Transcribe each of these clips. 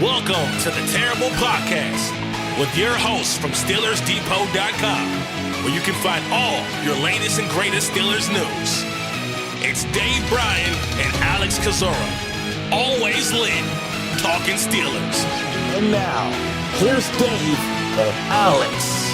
Welcome to the Terrible Podcast with your hosts from SteelersDepot.com, where you can find all your latest and greatest Steelers news. It's Dave Bryan and Alex Kozora, always lit, talking Steelers. And now, here's Dave and Alex.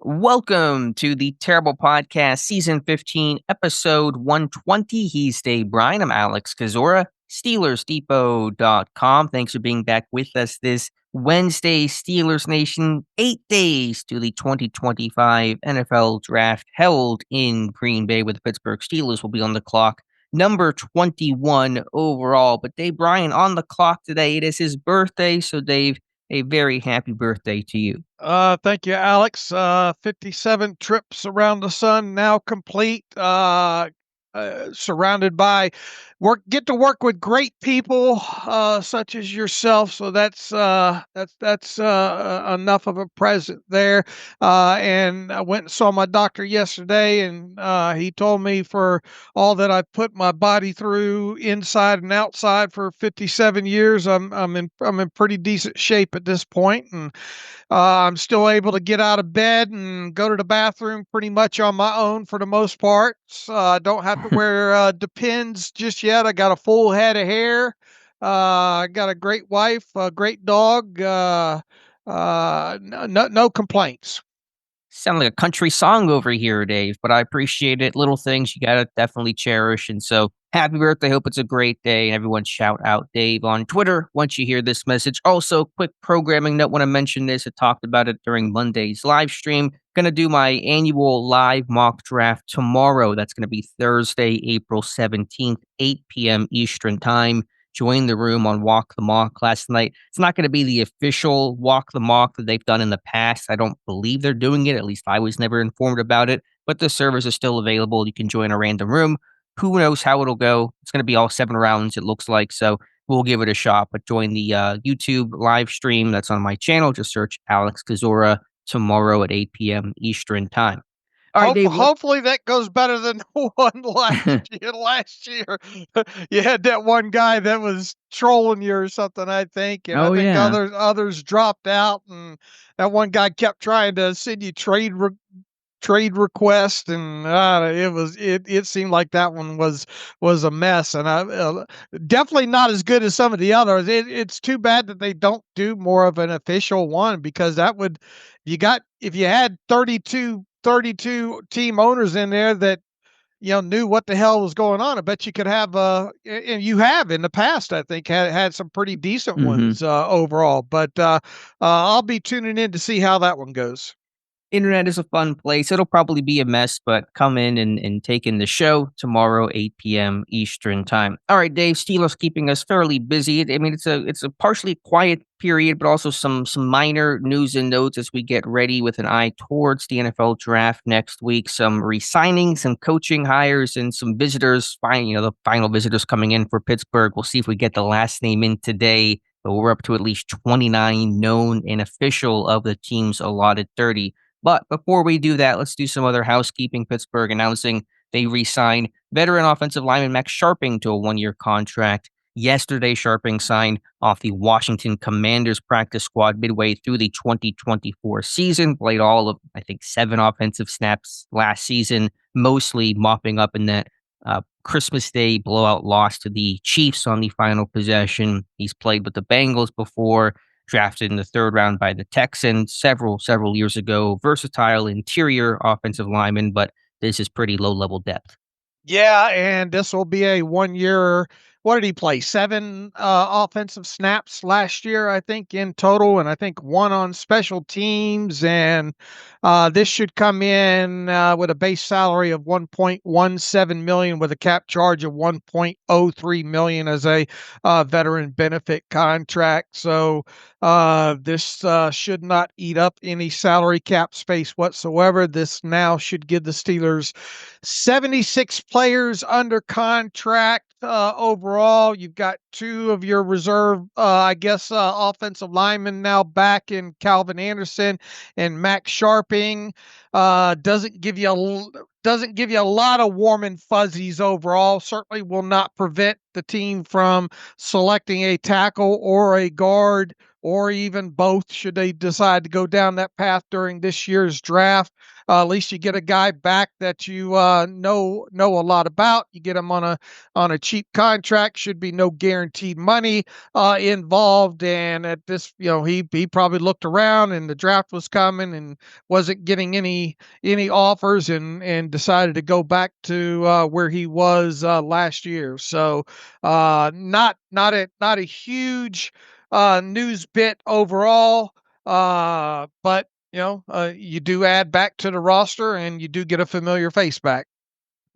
Welcome to the Terrible Podcast, Season 15, Episode 120. He's Dave Bryan. I'm Alex Kozora, SteelersDepot.com. Thanks for being back with us this Wednesday, Steelers Nation. 8 days to the 2025 NFL Draft held in Green Bay, where the Pittsburgh Steelers will be on the clock. Number 21 overall. But Dave Bryan on the clock today. It is his birthday, so Dave, a very happy birthday to you. Thank you, Alex. 57 trips around the sun now complete. Surrounded by get to work with great people such as yourself. So that's enough of a present there. And I went and saw my doctor yesterday, and he told me for all that I put my body through inside and outside for 57 years, I'm in pretty decent shape at this point, and I'm still able to get out of bed and go to the bathroom pretty much on my own for the most part. I don't have to wear Depends just yet. I got a full head of hair. I got a great wife, a great dog. No complaints. Sound like a country song over here, Dave, but I appreciate it. Little things you got to definitely cherish. And so happy birthday. Hope it's a great day. And everyone shout out Dave on Twitter once you hear this message. Also, quick programming note. Want to mention this. I talked about it during Monday's live stream. Going to do my annual live mock draft tomorrow. That's going to be Thursday, April 17th, 8 p.m. Eastern time. Join the room on Walk the Mock last night. It's not going to be the official Walk the Mock that they've done in the past. I don't believe they're doing it. At least I was never informed about it. But the servers are still available. You can join a random room. Who knows how it'll go? It's going to be all 7 rounds, it looks like. So we'll give it a shot. But join the YouTube live stream that's on my channel. Just search Alex Kozora tomorrow at 8 p.m. Eastern time. All right, Dave, hopefully that goes better than the one last year. You had that one guy that was trolling you or something, I think. And I think others dropped out, and that one guy kept trying to send you trade request, and it seemed like that one was a mess, and I definitely not as good as some of the others. It's too bad that they don't do more of an official one, because that would if you had 32 team owners in there that knew what the hell was going on. I bet you could have and you have in the past, I think, had some pretty decent ones overall. But I'll be tuning in to see how that one goes. Internet is a fun place. It'll probably be a mess, but come in and take in the show tomorrow, 8 p.m. Eastern time. All right, Dave, Steelers keeping us fairly busy. I mean, it's a partially quiet period, but also some minor news and notes as we get ready with an eye towards the NFL draft next week. Some re-signing, some coaching hires, and some visitors. The final visitors coming in for Pittsburgh. We'll see if we get the last name in today. But we're up to at least 29 known and official of the team's allotted 30. But before we do that, let's do some other housekeeping. Pittsburgh announcing they re-signed veteran offensive lineman Max Scharping to a 1-year contract. Yesterday, Scharping signed off the Washington Commanders practice squad midway through the 2024 season. Played all of, I think, 7 offensive snaps last season, mostly mopping up in that Christmas Day blowout loss to the Chiefs on the final possession. He's played with the Bengals before. Drafted in the 3rd round by the Texans several years ago. Versatile interior offensive lineman, but this is pretty low-level depth. Yeah, and this will be a 1-year. What did he play? 7 offensive snaps last year, I think, in total, and I think 1 on special teams. And this should come in with a base salary of $1.17 million, with a cap charge of $1.03 million as a veteran benefit contract. So this should not eat up any salary cap space whatsoever. This now should give the Steelers 76 players under contract. overall. You've got two of your reserve, offensive linemen now back in Calvin Anderson and Max Scharping. Doesn't give you a lot of warm and fuzzies overall. Certainly will not prevent the team from selecting a tackle or a guard or even both should they decide to go down that path during this year's draft. At least you get a guy back that you know a lot about. You get him on a cheap contract. Should be no guaranteed money involved. And at this, he probably looked around and the draft was coming and wasn't getting any offers and decided to go back to where he was last year. So not a huge news bit overall, but you do add back to the roster and you do get a familiar face back.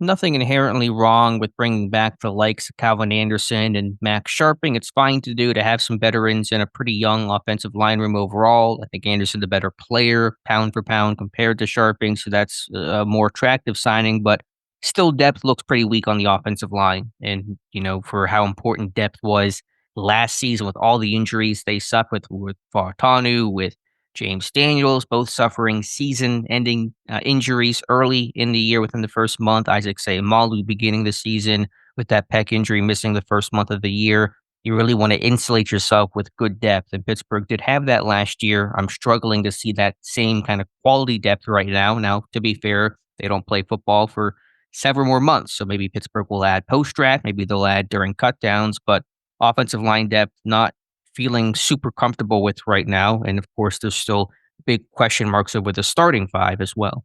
Nothing inherently wrong with bringing back the likes of Calvin Anderson and Max Scharping. It's fine to do to have some veterans in a pretty young offensive line room overall. I think Anderson's the better player, pound for pound, compared to Scharping, so that's a more attractive signing, but still depth looks pretty weak on the offensive line. And, for how important depth was last season with all the injuries they suffered with Fautanu, with James Daniels, both suffering season-ending injuries early in the year within the first month. Isaac Seumalo beginning the season with that pec injury, missing the first month of the year. You really want to insulate yourself with good depth, and Pittsburgh did have that last year. I'm struggling to see that same kind of quality depth right now. Now, to be fair, they don't play football for several more months, so maybe Pittsburgh will add post-draft, maybe they'll add during cutdowns, but offensive line depth not feeling super comfortable with right now. And of course, there's still big question marks over the starting five as well.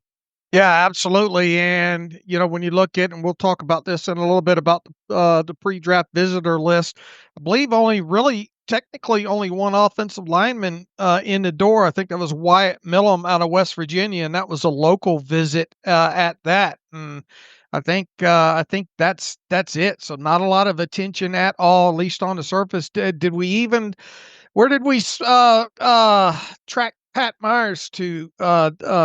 Yeah, absolutely. And, when you look at, and we'll talk about this in a little bit about the pre-draft visitor list, I believe technically only one offensive lineman in the door. I think that was Wyatt Millham out of West Virginia, and that was a local visit at that. And I think that's it. So not a lot of attention at all, at least on the surface. Where did we track Pat Myers to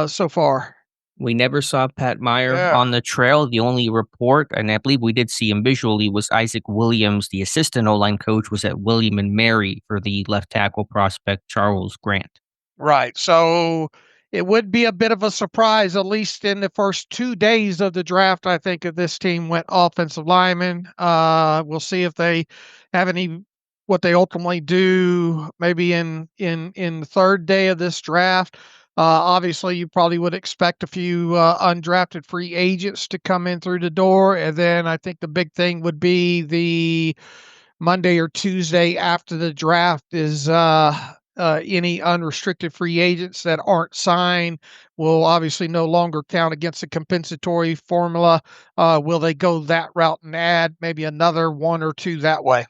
so far? We never saw Pat Meyer on the trail. The only report, and I believe we did see him visually, was Isaac Williams, the assistant O-line coach, was at William and Mary for the left tackle prospect Charles Grant. Right. So it would be a bit of a surprise, at least in the first 2 days of the draft, I think, if this team went offensive lineman. We'll see if they have what they ultimately do maybe in the third day of this draft. Obviously, you probably would expect a few undrafted free agents to come in through the door. And then I think the big thing would be the Monday or Tuesday after the draft is any unrestricted free agents that aren't signed will obviously no longer count against the compensatory formula. Will they go that route and add maybe another one or two that way?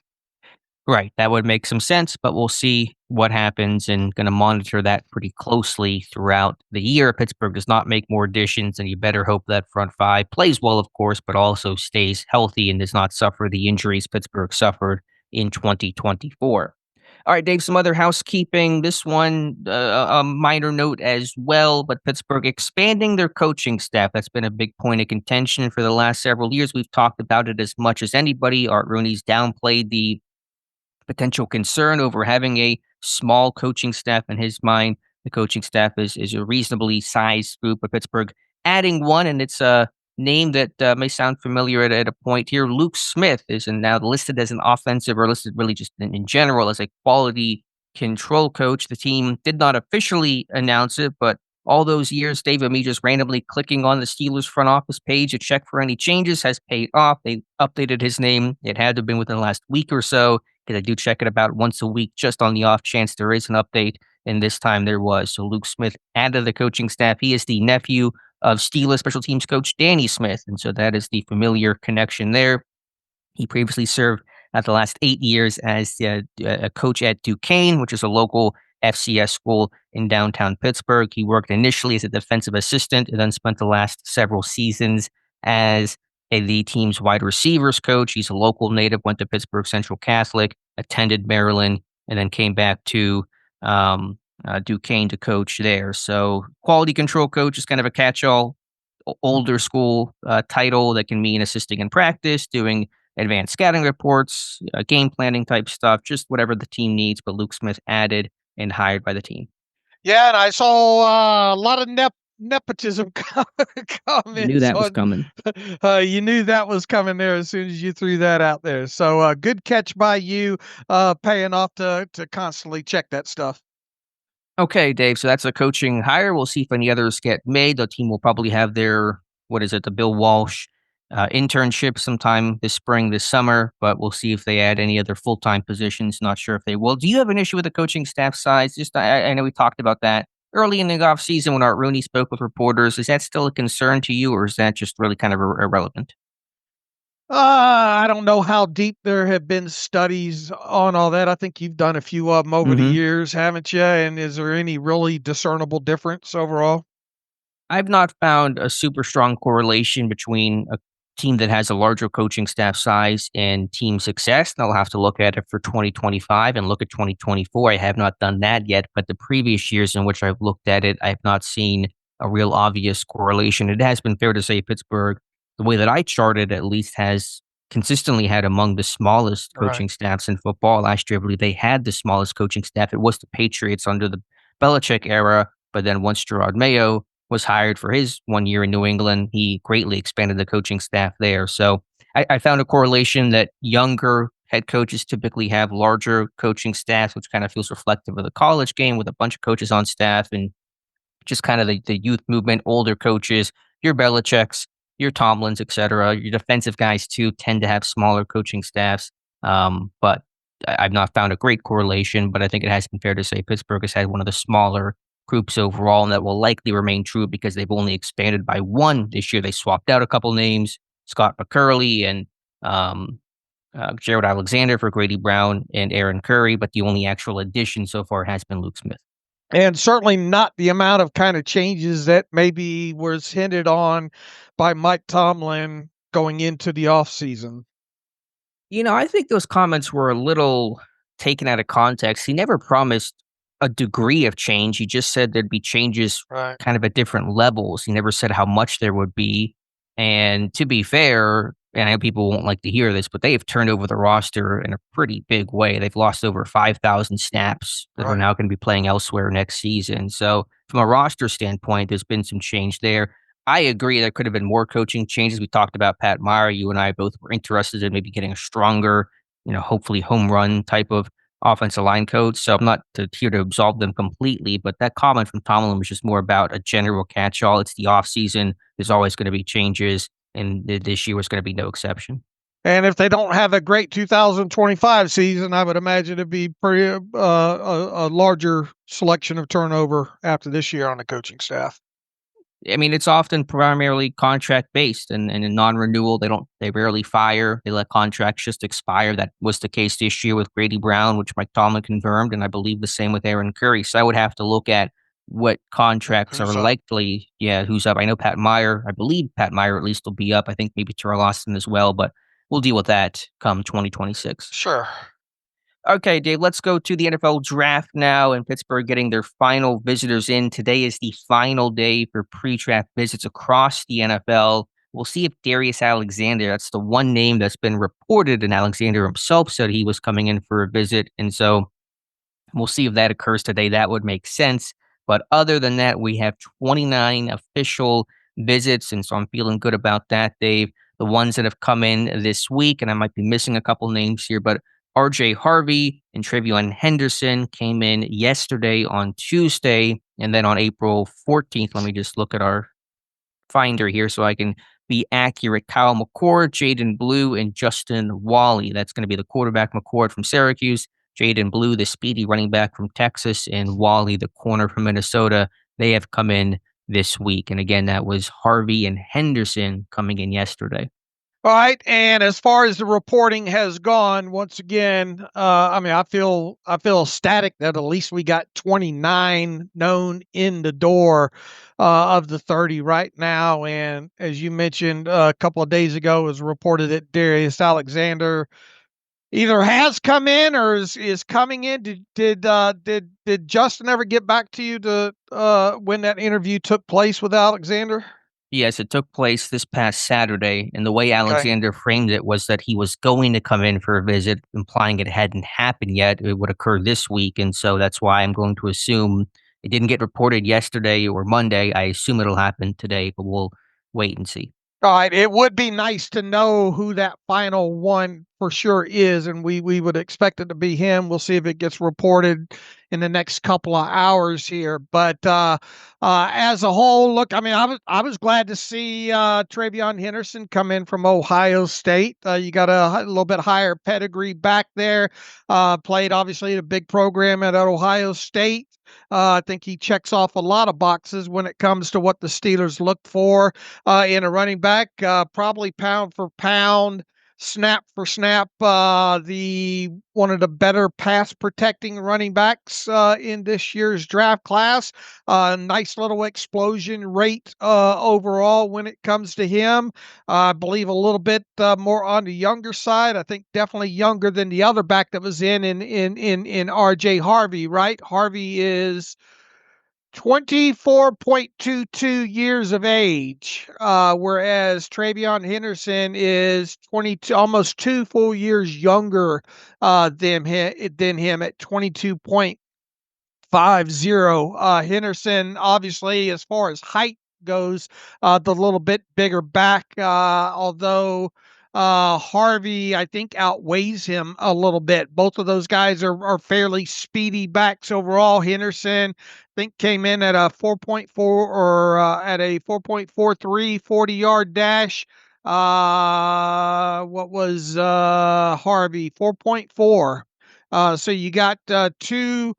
Right. That would make some sense, but we'll see what happens and going to monitor that pretty closely throughout the year. Pittsburgh does not make more additions, and you better hope that front five plays well, of course, but also stays healthy and does not suffer the injuries Pittsburgh suffered in 2024. All right, Dave, some other housekeeping. This one, a minor note as well, but Pittsburgh expanding their coaching staff. That's been a big point of contention for the last several years. We've talked about it as much as anybody. Art Rooney's downplayed the potential concern over having a small coaching staff in his mind. The coaching staff is a reasonably sized group, but Pittsburgh adding one, and it's a name that may sound familiar at a point here. Luke Smith is now listed as an offensive, or listed really just in general as a quality control coach. The team did not officially announce it, but all those years, Dave, of me just randomly clicking on the Steelers front office page to check for any changes has paid off. They updated his name. It had to have been within the last week or so, because I do check it about once a week just on the off chance there is an update, and this time there was. So Luke Smith added to the coaching staff. He is the nephew of Steelers special teams coach Danny Smith, and so that is the familiar connection there. He previously served the last 8 years as a coach at Duquesne, which is a local FCS school in downtown Pittsburgh. He worked initially as a defensive assistant and then spent the last several seasons as the team's wide receivers coach. He's a local native, went to Pittsburgh Central Catholic, attended Maryland, and then came back to Duquesne to coach there. So quality control coach is kind of a catch-all, older school title that can mean assisting in practice, doing advanced scouting reports, game planning type stuff, just whatever the team needs. But Luke Smith added and hired by the team. Yeah, and I saw a lot of nepotism comments. You knew that was coming. You knew that was coming there as soon as you threw that out there. So good catch by you, paying off to constantly check that stuff. Okay, Dave. So that's a coaching hire. We'll see if any others get made. The team will probably have their, the Bill Walsh internship sometime this spring, this summer, but we'll see if they add any other full-time positions. Not sure if they will. Do you have an issue with the coaching staff size? I know we talked about that early in the offseason when Art Rooney spoke with reporters. Is that still a concern to you, or is that just really kind of irrelevant? I don't know how deep there have been studies on all that. I think you've done a few of them over the years, haven't you? And is there any really discernible difference overall? I've not found a super strong correlation between a team that has a larger coaching staff size and team success. And I'll have to look at it for 2025 and look at 2024. I have not done that yet, but the previous years in which I've looked at it, I've not seen a real obvious correlation. It has been fair to say Pittsburgh, the way that I charted at least, has consistently had among the smallest coaching staffs in football. Last year, I believe they had the smallest coaching staff. It was the Patriots under the Belichick era, but then once Gerard Mayo was hired for his 1 year in New England, he greatly expanded the coaching staff there. So I found a correlation that younger head coaches typically have larger coaching staffs, which kind of feels reflective of the college game with a bunch of coaches on staff and just kind of the youth movement, older coaches, your Belichick's, your Tomlins, et cetera. Your defensive guys too tend to have smaller coaching staffs. But I've not found a great correlation, but I think it has been fair to say Pittsburgh has had one of the smaller groups overall, and that will likely remain true because they've only expanded by one this year. They swapped out a couple names, Scott McCurley and Jared Alexander for Grady Brown and Aaron Curry, but the only actual addition so far has been Luke Smith. And certainly not the amount of kind of changes that maybe was hinted on by Mike Tomlin going into the offseason. I think those comments were a little taken out of context. He never promised a degree of change. He just said there'd be changes kind of at different levels. He never said how much there would be. And to be fair, and I know people won't like to hear this, but they have turned over the roster in a pretty big way. They've lost over 5,000 snaps that are now going to be playing elsewhere next season. So from a roster standpoint, there's been some change there. I agree there could have been more coaching changes. We talked about Pat Meyer. You and I both were interested in maybe getting a stronger, hopefully home run type of offensive line coach. So I'm not here to absolve them completely, but that comment from Tomlin was just more about a general catch-all. It's the offseason. There's always going to be changes, and this year was going to be no exception. And if they don't have a great 2025 season, I would imagine it'd be pretty a larger selection of turnover after this year on the coaching staff. I mean, it's often primarily contract based, and in non-renewal, they rarely fire. They let contracts just expire. That was the case this year with Grady Brown, which Mike Tomlin confirmed, and I believe the same with Aaron Curry. So I would have to look at what contracts are likely. Yeah, who's up? I know I believe Pat Meyer at least will be up. I think maybe Terrell Austin as well, but we'll deal with that come 2026. Sure. Okay, Dave, let's go to the NFL draft now, and Pittsburgh getting their final visitors in. Today is the final day for pre-draft visits across the NFL. We'll see if Darius Alexander, that's the one name that's been reported, and Alexander himself said he was coming in for a visit. And so we'll see if that occurs today. That would make sense. But other than that, we have 29 official visits, and so I'm feeling good about that, Dave. The ones that have come in this week, and I might be missing a couple names here, but RJ Harvey and Trevion Henderson came in yesterday on Tuesday. And then on April 14th, let me just look at our finder here so I can be accurate. Kyle McCord, Jaden Blue, and Justin Wally. That's going to be the quarterback, McCord from Syracuse, Jaden Blue, the speedy running back from Texas, and Wally, the corner from Minnesota. They have come in this week. And again, that was Harvey and Henderson coming in yesterday. All right, and as far as the reporting has gone, once again, I feel ecstatic that at least we got 29 known in the door of the 30 right now. And as you mentioned a couple of days ago, it was reported that Darius Alexander either has come in or is coming in. Did Justin ever get back to you to when that interview took place with Alexander? Yes, it took place this past Saturday, and the way Okay. Alexander framed it was that he was going to come in for a visit, implying it hadn't happened yet. It would occur this week, and so that's why I'm going to assume it didn't get reported yesterday or Monday. I assume it'll happen today, but we'll wait and see. All right. It would be nice to know who that final one for sure is, and we would expect it to be him. We'll see if it gets reported in the next couple of hours here. But as a whole, look, I mean, I was glad to see Travion Henderson come in from Ohio State. You got a little bit higher pedigree back there. Played obviously at a big program at Ohio State. I think he checks off a lot of boxes when it comes to what the Steelers look for in a running back. Probably pound for pound, snap for snap, the one of the better pass protecting running backs in this year's draft class. Nice little explosion rate overall when it comes to him. I believe a little bit more on the younger side. I think definitely younger than the other back that was in RJ Harvey. Right, Harvey is 24.22 years of age, whereas Travion Henderson is 22, almost 2 full years younger than him at 22.50. Henderson, obviously, as far as height goes, the little bit bigger back, although Harvey, I think, outweighs him a little bit. Both of those guys are fairly speedy backs overall. Henderson, I think, came in at a 4.4 or at a 4.43 40-yard dash. What was Harvey? 4.4. So you got two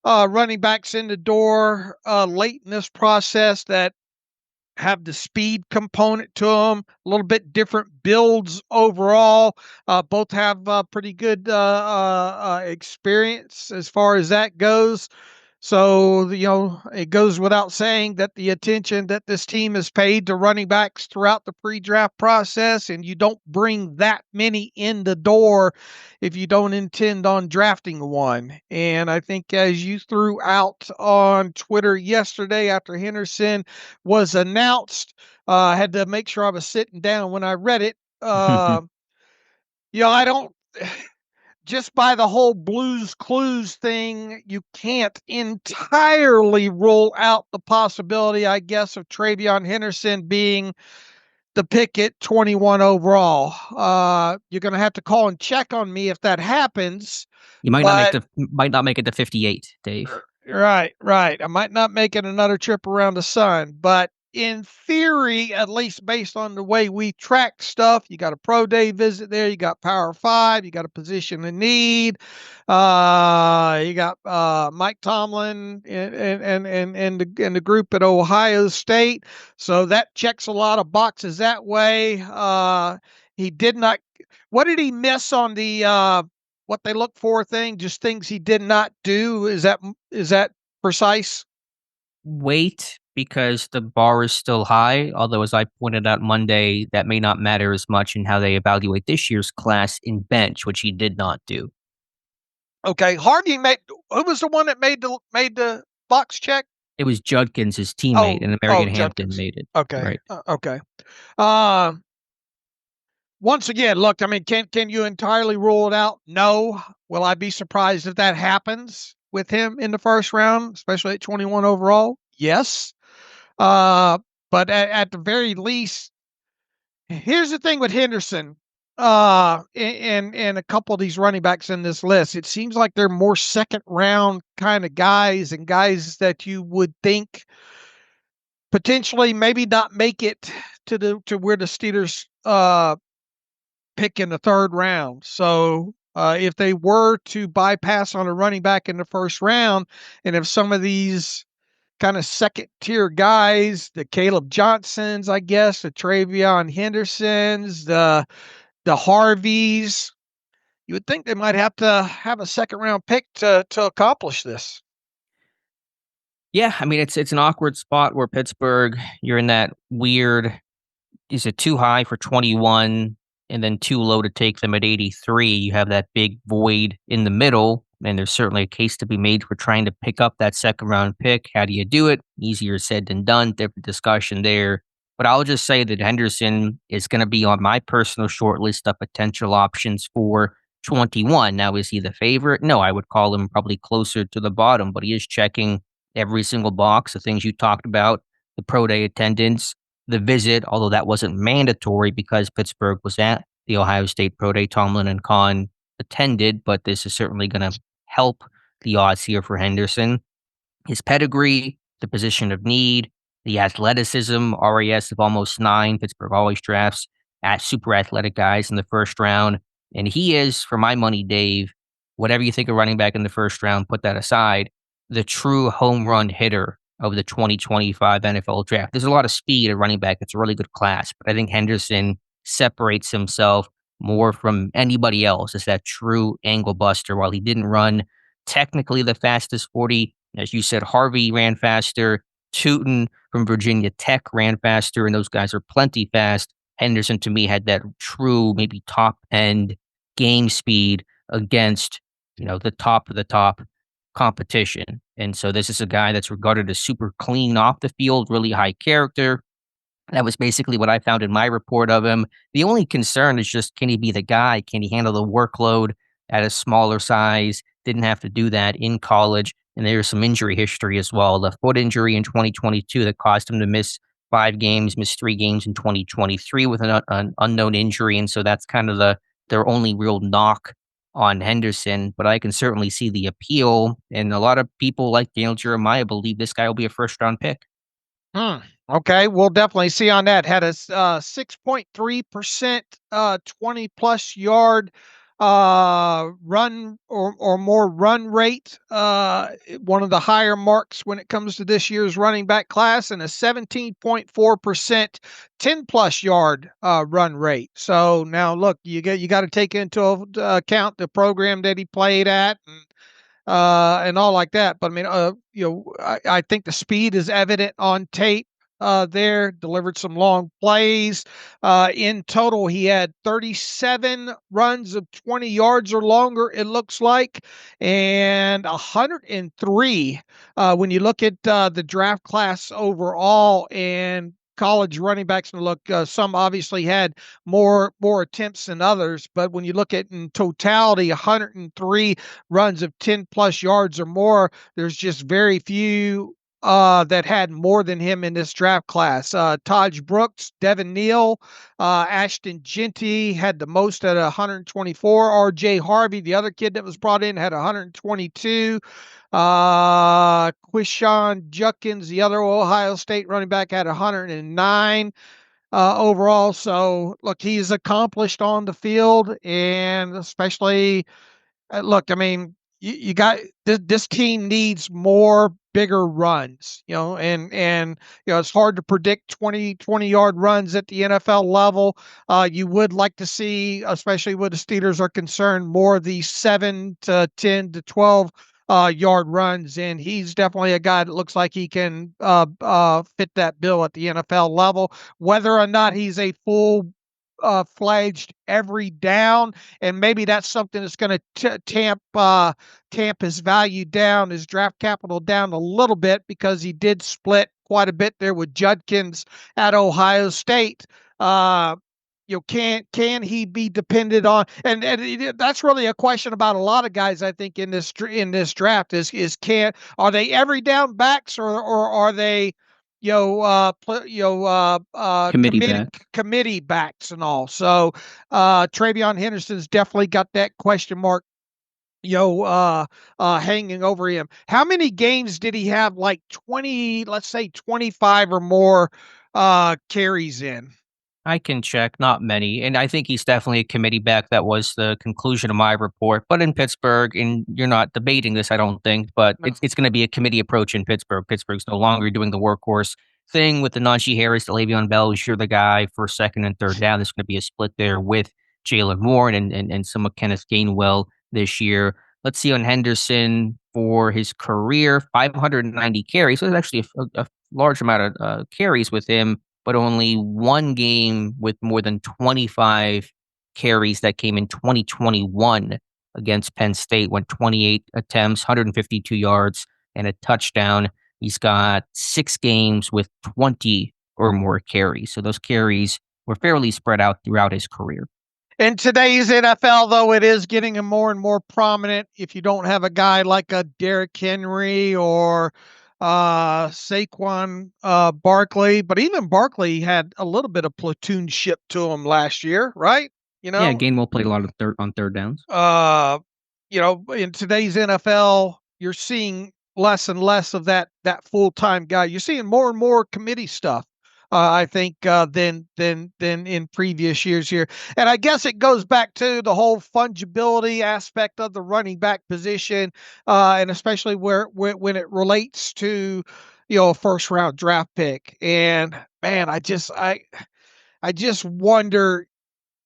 running backs in the door late in this process that have the speed component to them, a little bit different builds overall. Both have pretty good experience as far as that goes. So, it goes without saying that the attention that this team has paid to running backs throughout the pre-draft process, and you don't bring that many in the door if you don't intend on drafting one. And I think as you threw out on Twitter yesterday after Henderson was announced, I had to make sure I was sitting down when I read it. I don't just by the whole Blues Clues thing, you can't entirely rule out the possibility, I guess, of Travion Henderson being the pick at 21 overall. You're going to have to call and check on me if that happens. You might not make it to 58, Dave. Right. I might not make it another trip around the sun, but in theory, at least based on the way we track stuff, you got a pro day visit there, you got Power 5, you got a position of need, you got Mike Tomlin and the group at Ohio State. So that checks a lot of boxes that way. He did not. What did he miss on the what they look for thing? Just things he did not do. Is that precise? Weight, because the bar is still high. Although, as I pointed out Monday, that may not matter as much in how they evaluate this year's class in bench, which he did not do. Okay, Harvey made. Who was the one that made the box check? It was Judkins, his teammate, and American Hampton Judkins made it. Okay, right. Okay. Once again, look, I mean, can you entirely rule it out? No. Will I be surprised if that happens with him in the first round, especially at 21 overall? Yes. But at the very least, here's the thing with Henderson, and a couple of these running backs in this list. It seems like they're more second round kind of guys, and guys that you would think potentially maybe not make it to where the Steelers pick in the third round. So if they were to bypass on a running back in the first round, and if some of these kind of second tier guys, the Caleb Johnsons, I guess, the Travion Hendersons, the Harveys, you would think they might have to have a second round pick to accomplish this. Yeah, I mean it's an awkward spot where Pittsburgh, you're in that weird, is it too high for 21 and then too low to take them at 83? You have that big void in the middle, and there's certainly a case to be made for trying to pick up that second round pick. How do you do it? Easier said than done. Different discussion there. But I'll just say that Henderson is going to be on my personal short list of potential options for 21. Now, is he the favorite? No, I would call him probably closer to the bottom, but he is checking every single box, the things you talked about, the pro day attendance, the visit, although that wasn't mandatory because Pittsburgh was at the Ohio State pro day. Tomlin and Kahn attended, but this is certainly going to help the odds here for Henderson. His pedigree, the position of need, the athleticism, RAS of almost 9. Pittsburgh always drafts at super athletic guys in the first round. And he is, for my money, Dave, whatever you think of running back in the first round, put that aside, the true home run hitter of the 2025 NFL draft. There's a lot of speed at running back. It's a really good class, but I think Henderson separates himself more from anybody else as that true angle buster. While he didn't run technically the fastest 40, as you said, Harvey ran faster. Tootin from Virginia Tech ran faster, and those guys are plenty fast. Henderson, to me, had that true, maybe top end game speed against, the top of the top competition. And so this is a guy that's regarded as super clean off the field, really high character. That was basically what I found in my report of him. The only concern is just, can he be the guy? Can he handle the workload at a smaller size? Didn't have to do that in college. And there's some injury history as well. The foot injury in 2022 that caused him to miss 5 games, missed 3 games in 2023 with an unknown injury. And so that's kind of their only real knock on Henderson. But I can certainly see the appeal. And a lot of people like Daniel Jeremiah believe this guy will be a first-round pick. Okay, we'll definitely see on that. Had a 6.3% 20-plus yard run or more run rate, one of the higher marks when it comes to this year's running back class, and a 17.4% 10-plus yard run rate. So now look, you got to take into account the program that he played at and all like that. But I mean, I think the speed is evident on tape. There delivered some long plays. In total, he had 37 runs of 20 yards or longer, it looks like, and 103 when you look at the draft class overall. And college running backs, and look, some obviously had more attempts than others, but when you look at in totality 103 runs of 10 plus yards or more, there's just very few that had more than him in this draft class. Taj Brooks, Devin Neal, Ashton Genty had the most at 124. R.J. Harvey, the other kid that was brought in, had 122. Quishon Judkins, the other Ohio State running back, had 109 overall. So, look, he's accomplished on the field, and especially, look, I mean, you got this team needs more bigger runs, and it's hard to predict 20 yard runs at the NFL level. You would like to see, especially when the Steelers are concerned, more of these 7 to 10 to 12 yard runs, and he's definitely a guy that looks like he can fit that bill at the NFL level. Whether or not he's a full fledged every down, and maybe that's something that's going to tamp his value down, his draft capital down a little bit, because he did split quite a bit there with Judkins at Ohio State. Can he be depended on? And that's really a question about a lot of guys, I think, in this draft are they every down backs, or are they committee backs and all. So Travion Henderson's definitely got that question mark hanging over him. How many games did he have, like 20, let's say 25 or more carries in? I can check, not many. And I think he's definitely a committee back. That was the conclusion of my report. But in Pittsburgh, and you're not debating this, I don't think, but No. it's going to be a committee approach in Pittsburgh. Pittsburgh's no longer doing the workhorse thing with the Najee Harris, the Le'Veon Bell. You're the guy for second and third down. There's going to be a split there with Jalen Warren and some of Kenneth Gainwell this year. Let's see on Henderson for his career, 590 carries. So there's actually a large amount of carries with him, but only one game with more than 25 carries that came in 2021 against Penn State, went 28 attempts, 152 yards, and a touchdown. He's got 6 games with 20 or more carries. So those carries were fairly spread out throughout his career. In today's NFL, though, it is getting more and more prominent. If you don't have a guy like a Derrick Henry or Saquon Barkley, but even Barkley had a little bit of platoonship to him last year, right? Yeah, Gainwell played a lot of third downs. In today's NFL, you're seeing less and less of that full-time guy. You're seeing more and more committee stuff. I think than in previous years here, and I guess it goes back to the whole fungibility aspect of the running back position, and especially when it relates to a first round draft pick. And man, I just wonder,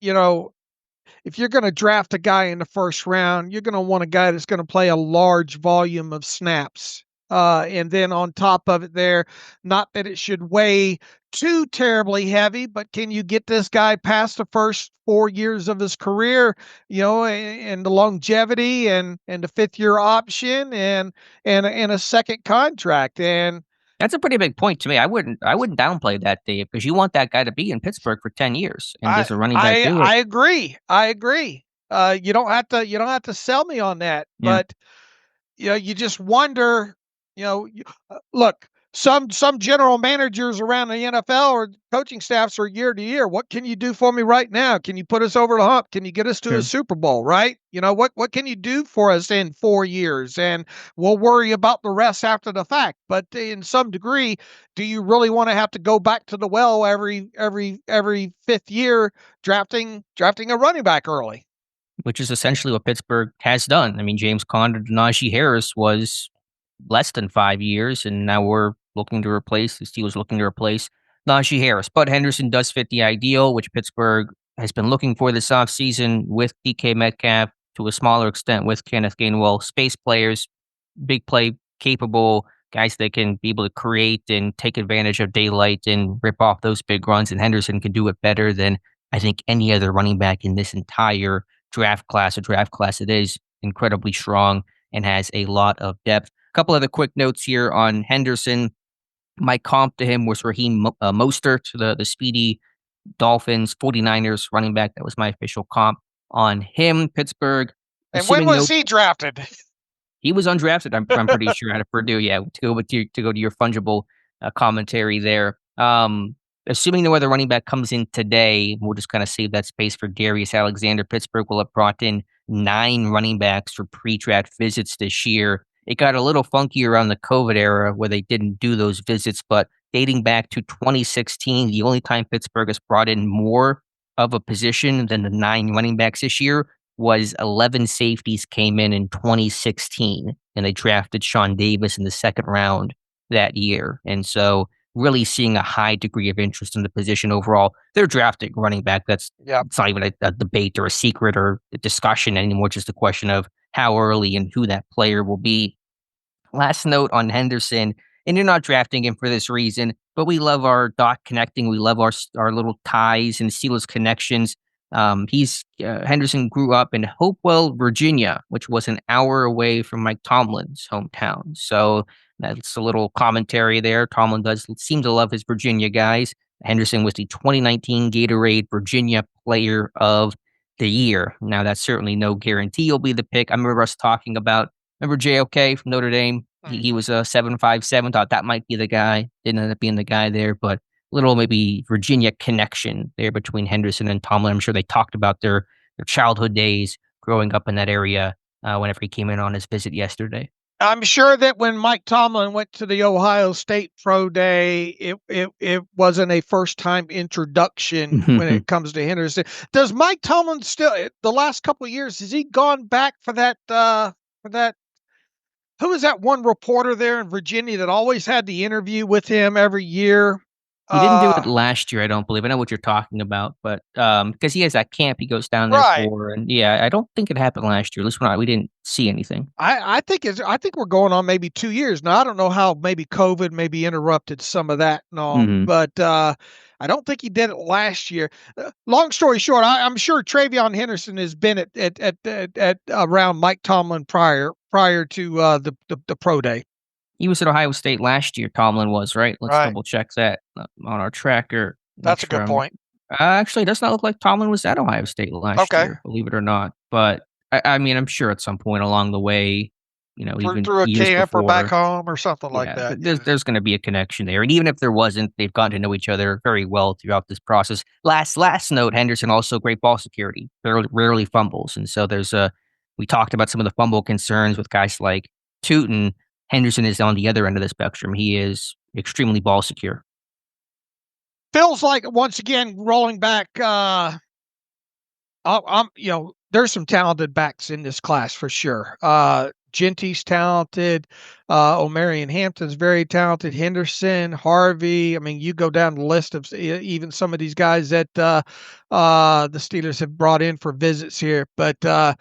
if you're going to draft a guy in the first round, you're going to want a guy that's going to play a large volume of snaps. And then on top of it there, not that it should weigh too terribly heavy, but can you get this guy past the first 4 years of his career, and the longevity and the fifth year option and a second contract? And that's a pretty big point to me. I wouldn't downplay that, Dave, because you want that guy to be in Pittsburgh for 10 years, and does a running back do it? I agree. You don't have to sell me on that, but you just wonder. Look, some general managers around the NFL or coaching staffs are year to year. What can you do for me right now? Can you put us over the hump? Can you get us to a Super Bowl? Right? What can you do for us in 4 years? And we'll worry about the rest after the fact. But in some degree, do you really want to have to go back to the well every fifth year drafting a running back early? Which is essentially what Pittsburgh has done. I mean, James Conner to Najee Harris was less than 5 years, and now the Steelers looking to replace Najee Harris. But Henderson does fit the ideal, which Pittsburgh has been looking for this offseason with DK Metcalf, to a smaller extent with Kenneth Gainwell. Space players, big play capable guys that can be able to create and take advantage of daylight and rip off those big runs, and Henderson can do it better than I think any other running back in this entire draft class. A draft class that is incredibly strong and has a lot of depth. Couple other quick notes here on Henderson. My comp to him was Raheem Mostert, the speedy Dolphins 49ers running back. That was my official comp on him. Pittsburgh. And when was he drafted? He was undrafted. I'm pretty sure out of Purdue. Yeah, to go to your fungible commentary there. Assuming no other running back comes in today, we'll just kind of save that space for Darius Alexander. Pittsburgh will have brought in 9 running backs for pre-draft visits this year. It got a little funky around the COVID era where they didn't do those visits, but dating back to 2016, the only time Pittsburgh has brought in more of a position than the 9 running backs this year was 11 safeties came in 2016, and they drafted Sean Davis in the second round that year. And so really seeing a high degree of interest in the position overall. They're drafting running back. It's not even a debate or a secret or a discussion anymore, just a question of how early and who that player will be. Last note on Henderson, and you're not drafting him for this reason, but we love our dot connecting. We love our little ties and Steelers connections. Henderson grew up in Hopewell, Virginia, which was an hour away from Mike Tomlin's hometown. So that's a little commentary there. Tomlin does seem to love his Virginia guys. Henderson was the 2019 Gatorade Virginia Player of the Year. Now, that's certainly no guarantee he'll be the pick. I remember us talking about, JOK from Notre Dame? He was a 7.57. Thought that might be the guy. Didn't end up being the guy there, but little maybe Virginia connection there between Henderson and Tomlin. I'm sure they talked about their childhood days growing up in that area whenever he came in on his visit yesterday. I'm sure that when Mike Tomlin went to the Ohio State Pro Day, it wasn't a first-time introduction when it comes to Henderson. Does Mike Tomlin still, the last couple of years, has he gone back for that? Who was that one reporter there in Virginia that always had the interview with him every year? He didn't do it last year, I don't believe. I know what you're talking about, but because he has that camp he goes down there for, and I don't think it happened last year. At least we didn't see anything. I think we're going on maybe 2 years now. I don't know how maybe COVID maybe interrupted some of that and all, but I don't think he did it last year. Long story short, I'm sure Travion Henderson has been at around Mike Tomlin prior to the pro day. He was at Ohio State last year, Tomlin was, right? Let's Right. double check that on our tracker. Make That's a sure good I'm point. actually, it does not look like Tomlin was at Ohio State last Okay. year, believe it or not. But I mean, I'm sure at some point along the way, even Through a years camp or back before, home or something like yeah, that. there's Yeah. there's going to be a connection there. And even if there wasn't, they've gotten to know each other very well throughout this process. Last note, Henderson also great ball security, rarely fumbles, and so we talked about some of the fumble concerns with guys like Tootin. Henderson is on the other end of the spectrum. He is extremely ball secure. Feels like once again rolling back. There's some talented backs in this class for sure. Genty's talented. O'Marion Hampton's very talented. Henderson, Harvey. I mean, you go down the list of even some of these guys that the Steelers have brought in for visits here. But I'm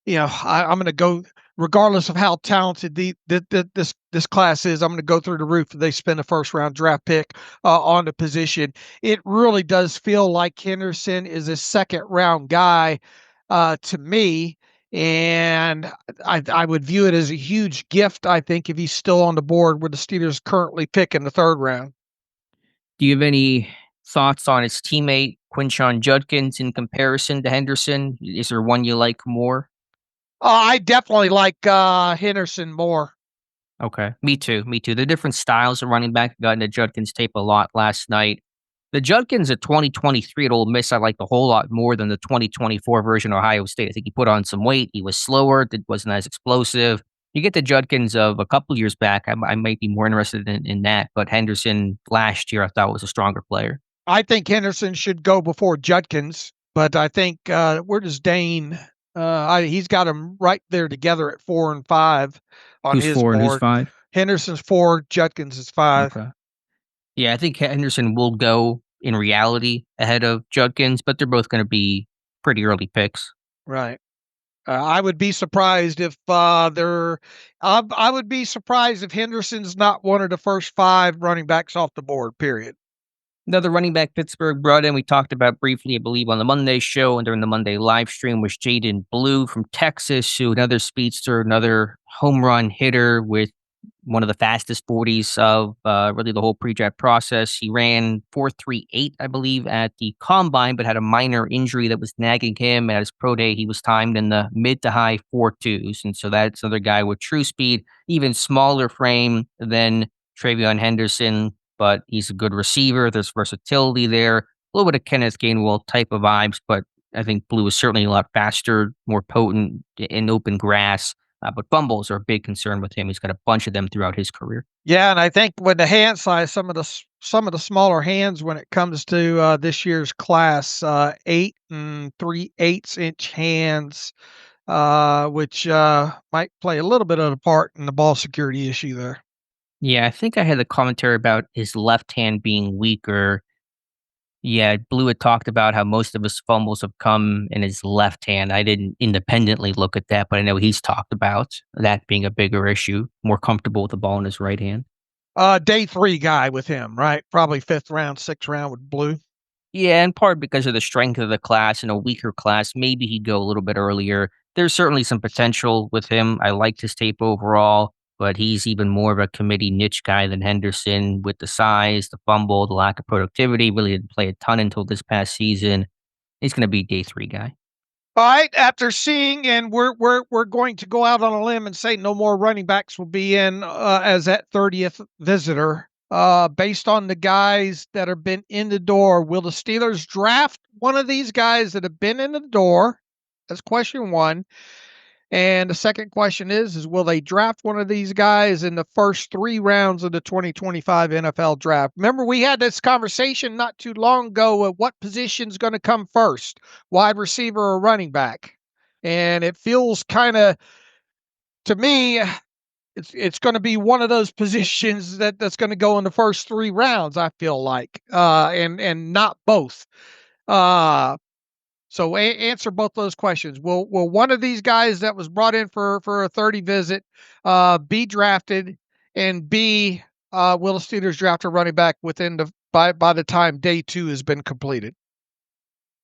going to go regardless of how talented this class is. I'm going to go through the roof. They spend a first round draft pick on the position. It really does feel like Henderson is a second round guy to me. And I would view it as a huge gift, I think, if he's still on the board where the Steelers currently pick in the third round. Do you have any thoughts on his teammate, Quinshon Judkins, in comparison to Henderson? Is there one you like more? I definitely like Henderson more. Okay. Me too. Me too. The different styles of running back. Got into Judkins tape a lot last night. The Judkins at 2023 at Ole Miss, I liked a whole lot more than the 2024 version of Ohio State. I think he put on some weight. He was slower. It wasn't as explosive. You get the Judkins of a couple years back. I might be more interested in that. But Henderson last year, I thought was a stronger player. I think Henderson should go before Judkins, but I think where does Dane? He's got them right there together at 4 and 5 on Who's his 4 and who's board. 5? Henderson's 4, Judkins is 5. Okay. Yeah, I think Henderson will go in reality ahead of Judkins, but they're both going to be pretty early picks. Right. I would be surprised if they're. I would be surprised if Henderson's not one of the first 5 running backs off the board. Period. Another running back Pittsburgh brought in, we talked about briefly, I believe, on the Monday show and during the Monday live stream, was Jaden Blue from Texas, who another speedster, another home run hitter with one of the fastest 40s of really the whole pre-draft process. He ran 4.38, I believe, at the combine, but had a minor injury that was nagging him. At his pro day, he was timed in the mid to high 4.2s. And so that's another guy with true speed, even smaller frame than Travion Henderson, but he's a good receiver. There's versatility there. A little bit of Kenneth Gainwell type of vibes, but I think Blue is certainly a lot faster, more potent in open grass. But fumbles are a big concern with him. He's got a bunch of them throughout his career. Yeah, and I think with the hand size, some of the smaller hands when it comes to this year's class, 8 and 3/8 inch hands, which might play a little bit of a part in the ball security issue there. Yeah, I think I had the commentary about his left hand being weaker. Yeah, Blue had talked about how most of his fumbles have come in his left hand. I didn't independently look at that, but I know he's talked about that being a bigger issue, more comfortable with the ball in his right hand. Day 3 guy with him, right? Probably 5th round, 6th round with Blue. Yeah, in part because of the strength of the class and a weaker class, maybe he'd go a little bit earlier. There's certainly some potential with him. I liked his tape overall, but he's even more of a committee niche guy than Henderson with the size, the fumble, the lack of productivity. Really didn't play a ton until this past season. He's going to be a day 3 guy. All right, after seeing, and we're going to go out on a limb and say no more running backs will be in as that 30th visitor. Based on the guys that have been in the door, will the Steelers draft one of these guys that have been in the door? That's question 1. And the second question is will they draft one of these guys in the first 3 rounds of the 2025 NFL draft? Remember, we had this conversation not too long ago of what position's going to come first, wide receiver or running back. And it feels kind of, to me, it's going to be one of those positions that's going to go in the first 3 rounds, I feel like, and not both. So answer both those questions. Will one of these guys that was brought in for a 30 visit be drafted, and B, will the Steelers draft a running back by the time day 2 has been completed?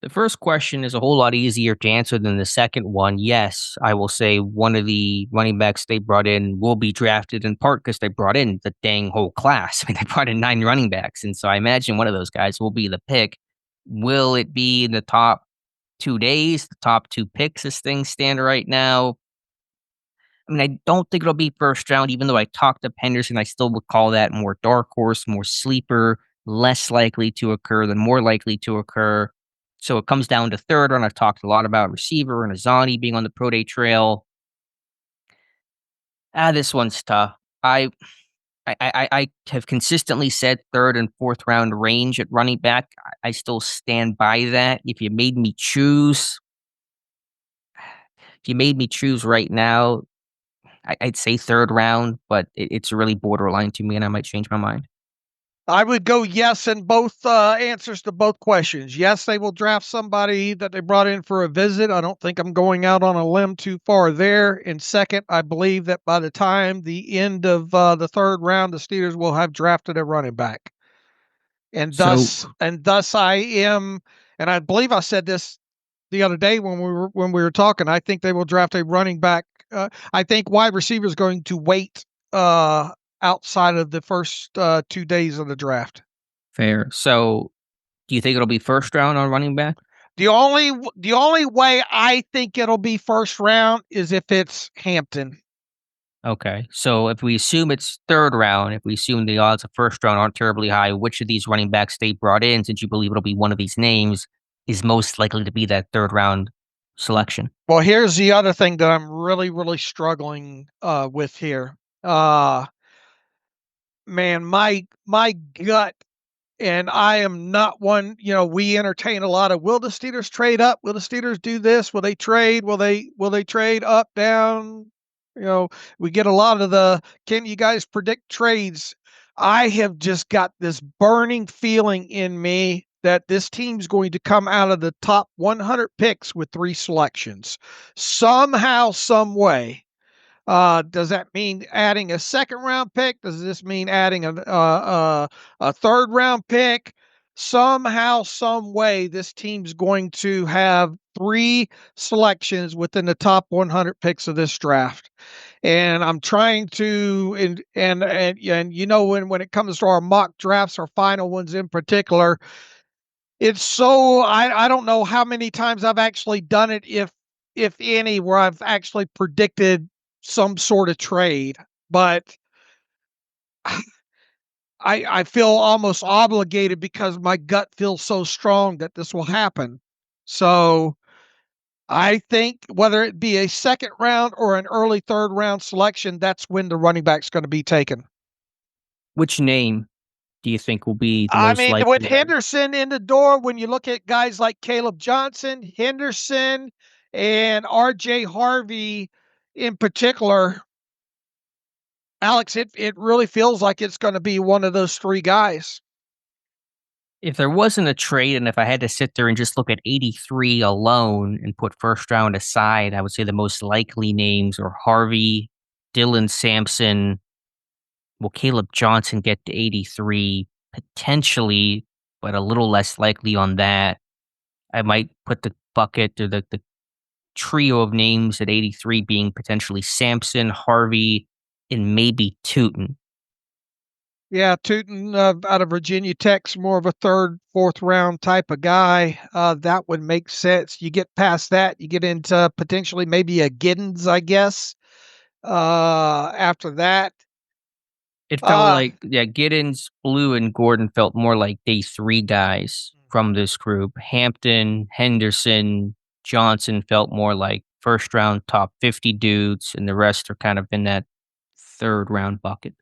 The first question is a whole lot easier to answer than the second one. Yes, I will say one of the running backs they brought in will be drafted in part because they brought in the dang whole class. I mean, they brought in 9 running backs. And so I imagine one of those guys will be the pick. Will it be in the top 2 days, the top 2 picks as things stand right now? I mean, I don't think it'll be first round, even though I talked up Henderson. I still would call that more dark horse, more sleeper, less likely to occur than more likely to occur. So it comes down to third round. I've talked a lot about receiver and Azani being on the pro day trail. This one's tough. I have consistently said third and fourth round range at running back. I still stand by that. If you made me choose right now, I'd say third round, but it's really borderline to me, and I might change my mind. I would go yes in both answers to both questions. Yes, they will draft somebody that they brought in for a visit. I don't think I'm going out on a limb too far there. And second, I believe that by the time the end of the third round, the Steelers will have drafted a running back. And thus I am, and I believe I said this the other day when we were talking. I think they will draft a running back. I think wide receiver is going to wait outside of the first 2 days of the draft. Fair. So, do you think it'll be first round on running back? The only way I think it'll be first round is if it's Hampton. Okay. So if we assume it's third round, if we assume the odds of first round aren't terribly high, which of these running backs they brought in, since you believe it'll be one of these names, is most likely to be that third round selection? Well, here's the other thing that I'm really, really struggling with here. Man, my gut, and I am not one, we entertain a lot of, will the Steelers trade up? Will the Steelers do this? Will they trade? Will they trade up, down? We get a lot of can you guys predict trades? I have just got this burning feeling in me that this team's going to come out of the top 100 picks with 3 selections. Somehow, some way. Does that mean adding a second round pick? Does this mean adding a third round pick? Somehow, some way, this team's going to have 3 selections within the top 100 picks of this draft. And I'm trying to, and when it comes to our mock drafts, our final ones in particular, it's so I don't know how many times I've actually done it, if any, where I've actually predicted some sort of trade, but I feel almost obligated because my gut feels so strong that this will happen. So I think whether it be a second round or an early third round selection, that's when the running back's going to be taken. Which name do you think will be the I most mean, likely? with Henderson in the door, when you look at guys like Caleb Johnson, Henderson, and RJ Harvey in particular, Alex, it really feels like it's going to be one of those 3 guys. If there wasn't a trade, and if I had to sit there and just look at 83 alone and put first round aside, I would say the most likely names are Harvey, Dylan Sampson. Will Caleb Johnson get to 83? Potentially, but a little less likely on that. I might put the bucket or the trio of names at 83 being potentially Sampson, Harvey, and maybe Tootin. Yeah, Tootin out of Virginia Tech's more of a third, fourth round type of guy. That would make sense. You get past that, you get into potentially maybe a Giddens, I guess. After that, It felt like, Giddens, Blue, and Gordon felt more like day 3 guys from this group. Hampton, Henderson, Johnson felt more like first round top 50 dudes, and the rest are kind of in that third round bucket.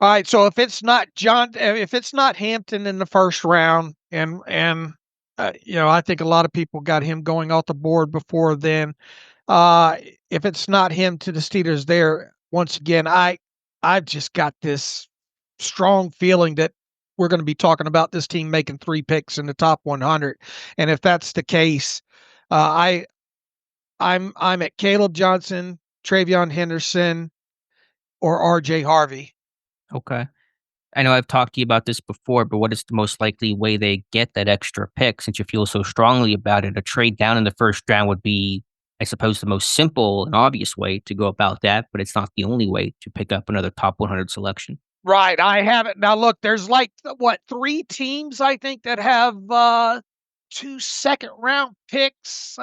all right. So if it's not if it's not Hampton in the first round, and I think a lot of people got him going off the board before then. If it's not him to the Steelers there, once again, I've just got this strong feeling that we're going to be talking about this team making 3 picks in the top 100. And if that's the case, I'm at Caleb Johnson, Travion Henderson, or RJ Harvey. Okay. I know I've talked to you about this before, but what is the most likely way they get that extra pick since you feel so strongly about it? A trade down in the first round would be, I suppose, the most simple and obvious way to go about that, but it's not the only way to pick up another top 100 selection. Right. I have it. Now, look, there's like, what, 3 teams, I think, that have 2 second-round picks,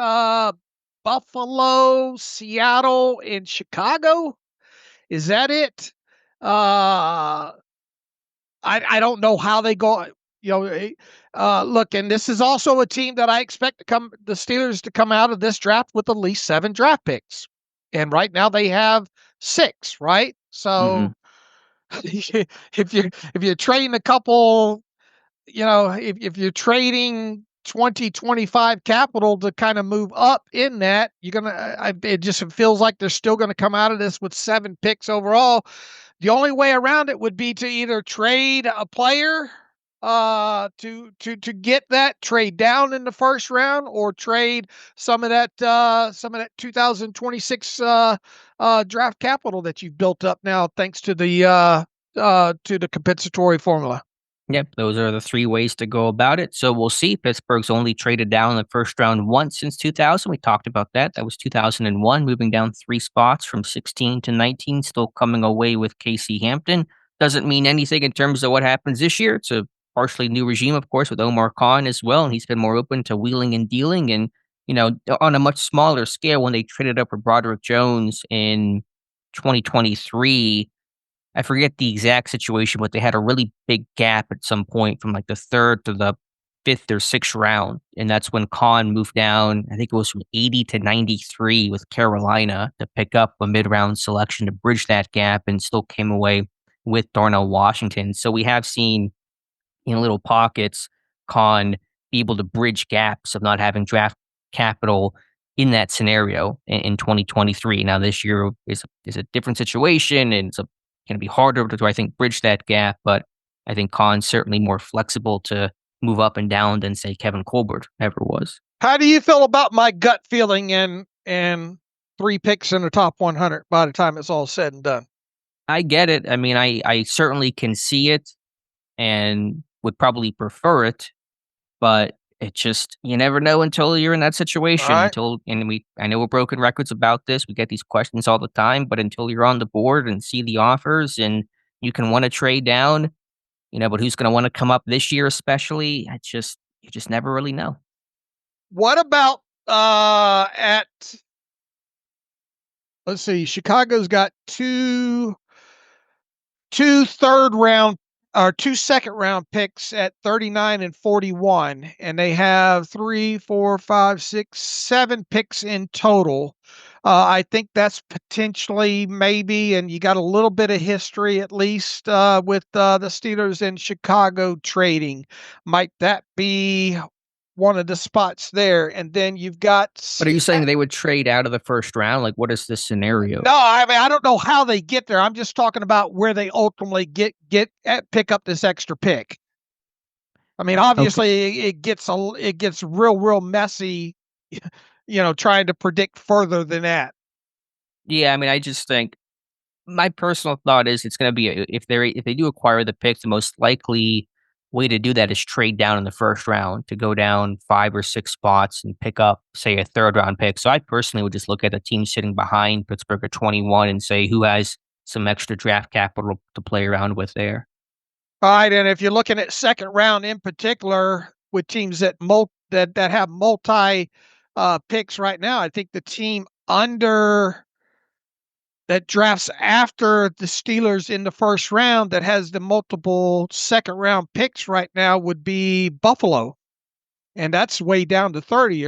Buffalo, Seattle, and Chicago. Is that it? I don't know how they go. Look, and this is also a team that I expect the Steelers to come out of this draft with at least 7 draft picks, and right now they have 6. Right, so if you're trading a couple, if you're trading 2025 capital to kind of move up in that, you're gonna. It just feels like they're still going to come out of this with 7 picks overall. The only way around it would be to either trade a player to get that, trade down in the first round, or trade some of that 2026 draft capital that you've built up now thanks to the compensatory formula. Yep, those are the 3 ways to go about it. So we'll see. Pittsburgh's only traded down in the first round once since 2000. We talked about that. That was 2001, moving down 3 spots from 16 to 19, still coming away with Casey Hampton. Doesn't mean anything in terms of what happens this year. It's a partially new regime, of course, with Omar Khan as well, and he's been more open to wheeling and dealing. And, on a much smaller scale, when they traded up for Broderick Jones in 2023, I forget the exact situation, but they had a really big gap at some point from like the 3rd to the 5th or 6th round. And that's when Khan moved down, I think it was from 80 to 93 with Carolina to pick up a mid-round selection to bridge that gap, and still came away with Darnell Washington. So we have seen in little pockets Khan be able to bridge gaps of not having draft capital in that scenario in 2023. Now this year is a different situation, and it's going to be harder to, I think, bridge that gap. But I think Khan's certainly more flexible to move up and down than, say, Kevin Colbert ever was. How do you feel about my gut feeling and 3 picks in the top 100 by the time it's all said and done? I get it. I mean, I certainly can see it and would probably prefer it, but it just, you never know until you're in that situation. Right. I know we're broken records about this. We get these questions all the time, but until you're on the board and see the offers and you can want to trade down, but who's going to want to come up this year, especially? You just never really know. What about let's see, Chicago's got 2 third-round or 2 second-round picks at 39 and 41, and they have 3, 4, 5, 6, 7 picks in total. I think that's potentially maybe, and you got a little bit of history at least with the Steelers and Chicago trading. Might that be one of the spots there? And then you've got. But are you saying they would trade out of the first round? Like, what is this scenario? No, I mean, I don't know how they get there. I'm just talking about where they ultimately pick up this extra pick. I mean, obviously, it gets real messy, trying to predict further than that. Yeah, I mean, I just think my personal thought is it's going to be if they do acquire the pick, the most likely way to do that is trade down in the first round to go down 5 or 6 spots and pick up, say, a 3rd-round pick. So I personally would just look at the team sitting behind Pittsburgh at 21 and say who has some extra draft capital to play around with there. All right, and if you're looking at second round in particular with teams that have multi picks right now, I think the team under that drafts after the Steelers in the first round that has the multiple second round picks right now would be Buffalo. And that's way down to 30.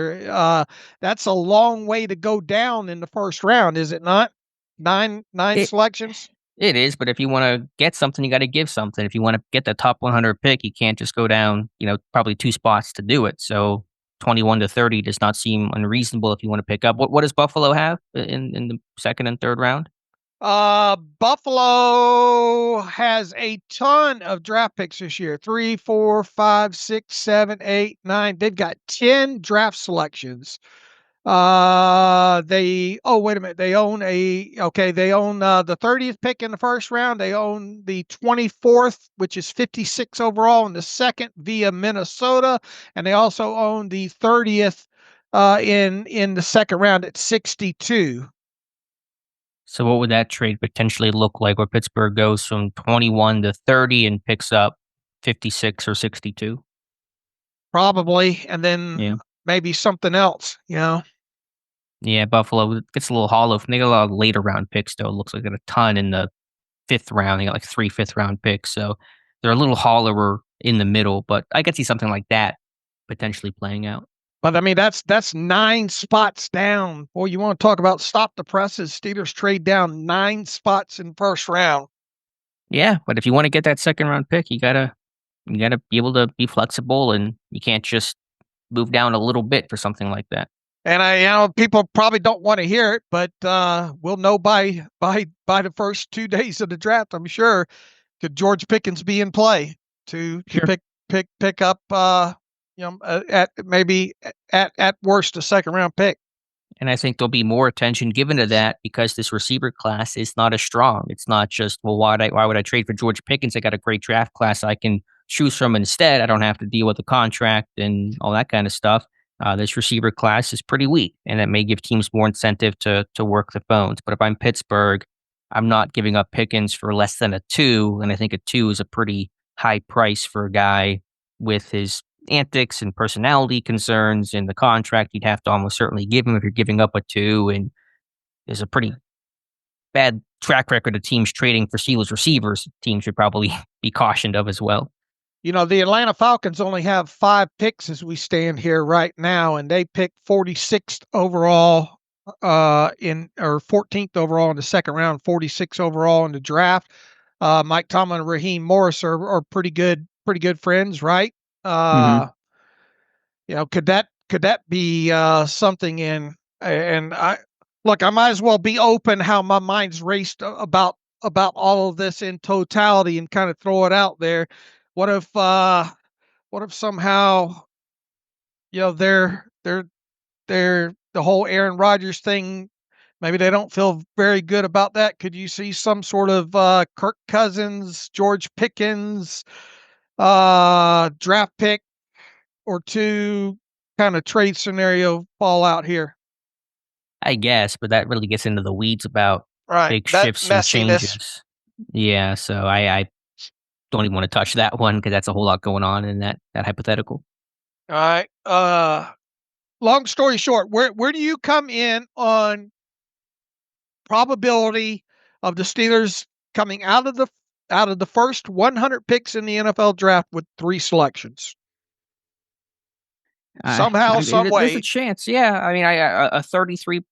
That's a long way to go down in the first round, is it not? Nine selections? It is, but if you want to get something, you got to give something. If you want to get the top 100 pick, you can't just go down, probably 2 spots to do it. So 21 to 30 does not seem unreasonable if you want to pick up. What does Buffalo have in the 2nd and 3rd round? Buffalo has a ton of draft picks this year. 3, 4, 5, 6, 7, 8, 9. They've got 10 draft selections. Wait a minute. They own the 30th pick in the first round. They own the 24th, which is 56 overall in the second via Minnesota. And they also own the 30th in the second round at 62. So what would that trade potentially look like where Pittsburgh goes from 21 to 30 and picks up 56 or 62? Probably. And then Yeah. maybe something else, Yeah, Buffalo gets a little hollow. They got a lot of later round picks, though. It looks like they got a ton in the fifth round. They got like 3 fifth-round picks. So they're a little hollower in the middle, but I could see something like that potentially playing out. But I mean, that's 9 spots down. Boy, you want to talk about stop the presses. Steelers trade down 9 spots in first round. Yeah, but if you want to get that second round pick, you gotta be able to be flexible, and you can't just move down a little bit for something like that. And people probably don't want to hear it, but we'll know by the first 2 days of the draft, I'm sure. Could George Pickens be in play to Sure. pick up at maybe at worst a second round pick? And I think there'll be more attention given to that because this receiver class is not as strong. It's not just, well, why would I trade for George Pickens? I got a great draft class I can choose from instead. I don't have to deal with the contract and all that kind of stuff. This receiver class is pretty weak, and it may give teams more incentive to work the phones. But if I'm Pittsburgh, I'm not giving up Pickens for less than a 2, and I think a 2 is a pretty high price for a guy with his antics and personality concerns in the contract you'd have to almost certainly give him if you're giving up a 2, and there's a pretty bad track record of teams trading for Steelers receivers. Teams should probably be cautioned of as well. The Atlanta Falcons only have 5 picks as we stand here right now, and they picked 46th overall or 14th overall in the second round, 46 overall in the draft. Mike Tomlin and Raheem Morris are pretty good friends, right? Mm-hmm. Could that be something in? And I might as well be open how my mind's raced about all of this in totality and kind of throw it out there. What if somehow they're the whole Aaron Rodgers thing, maybe they don't feel very good about that? Could you see some sort of Kirk Cousins, George Pickens draft pick or 2 kind of trade scenario fall out here? I guess, but that really gets into the weeds about Right. big That shifts and messiness. changes. Yeah, so I don't even want to touch that one because that's a whole lot going on in that hypothetical. All right. Long story short, where do you come in on probability of the Steelers coming out of the first 100 picks in the NFL draft with 3 selections? Somehow, some There's a way. chance. Yeah, I mean, a 33.3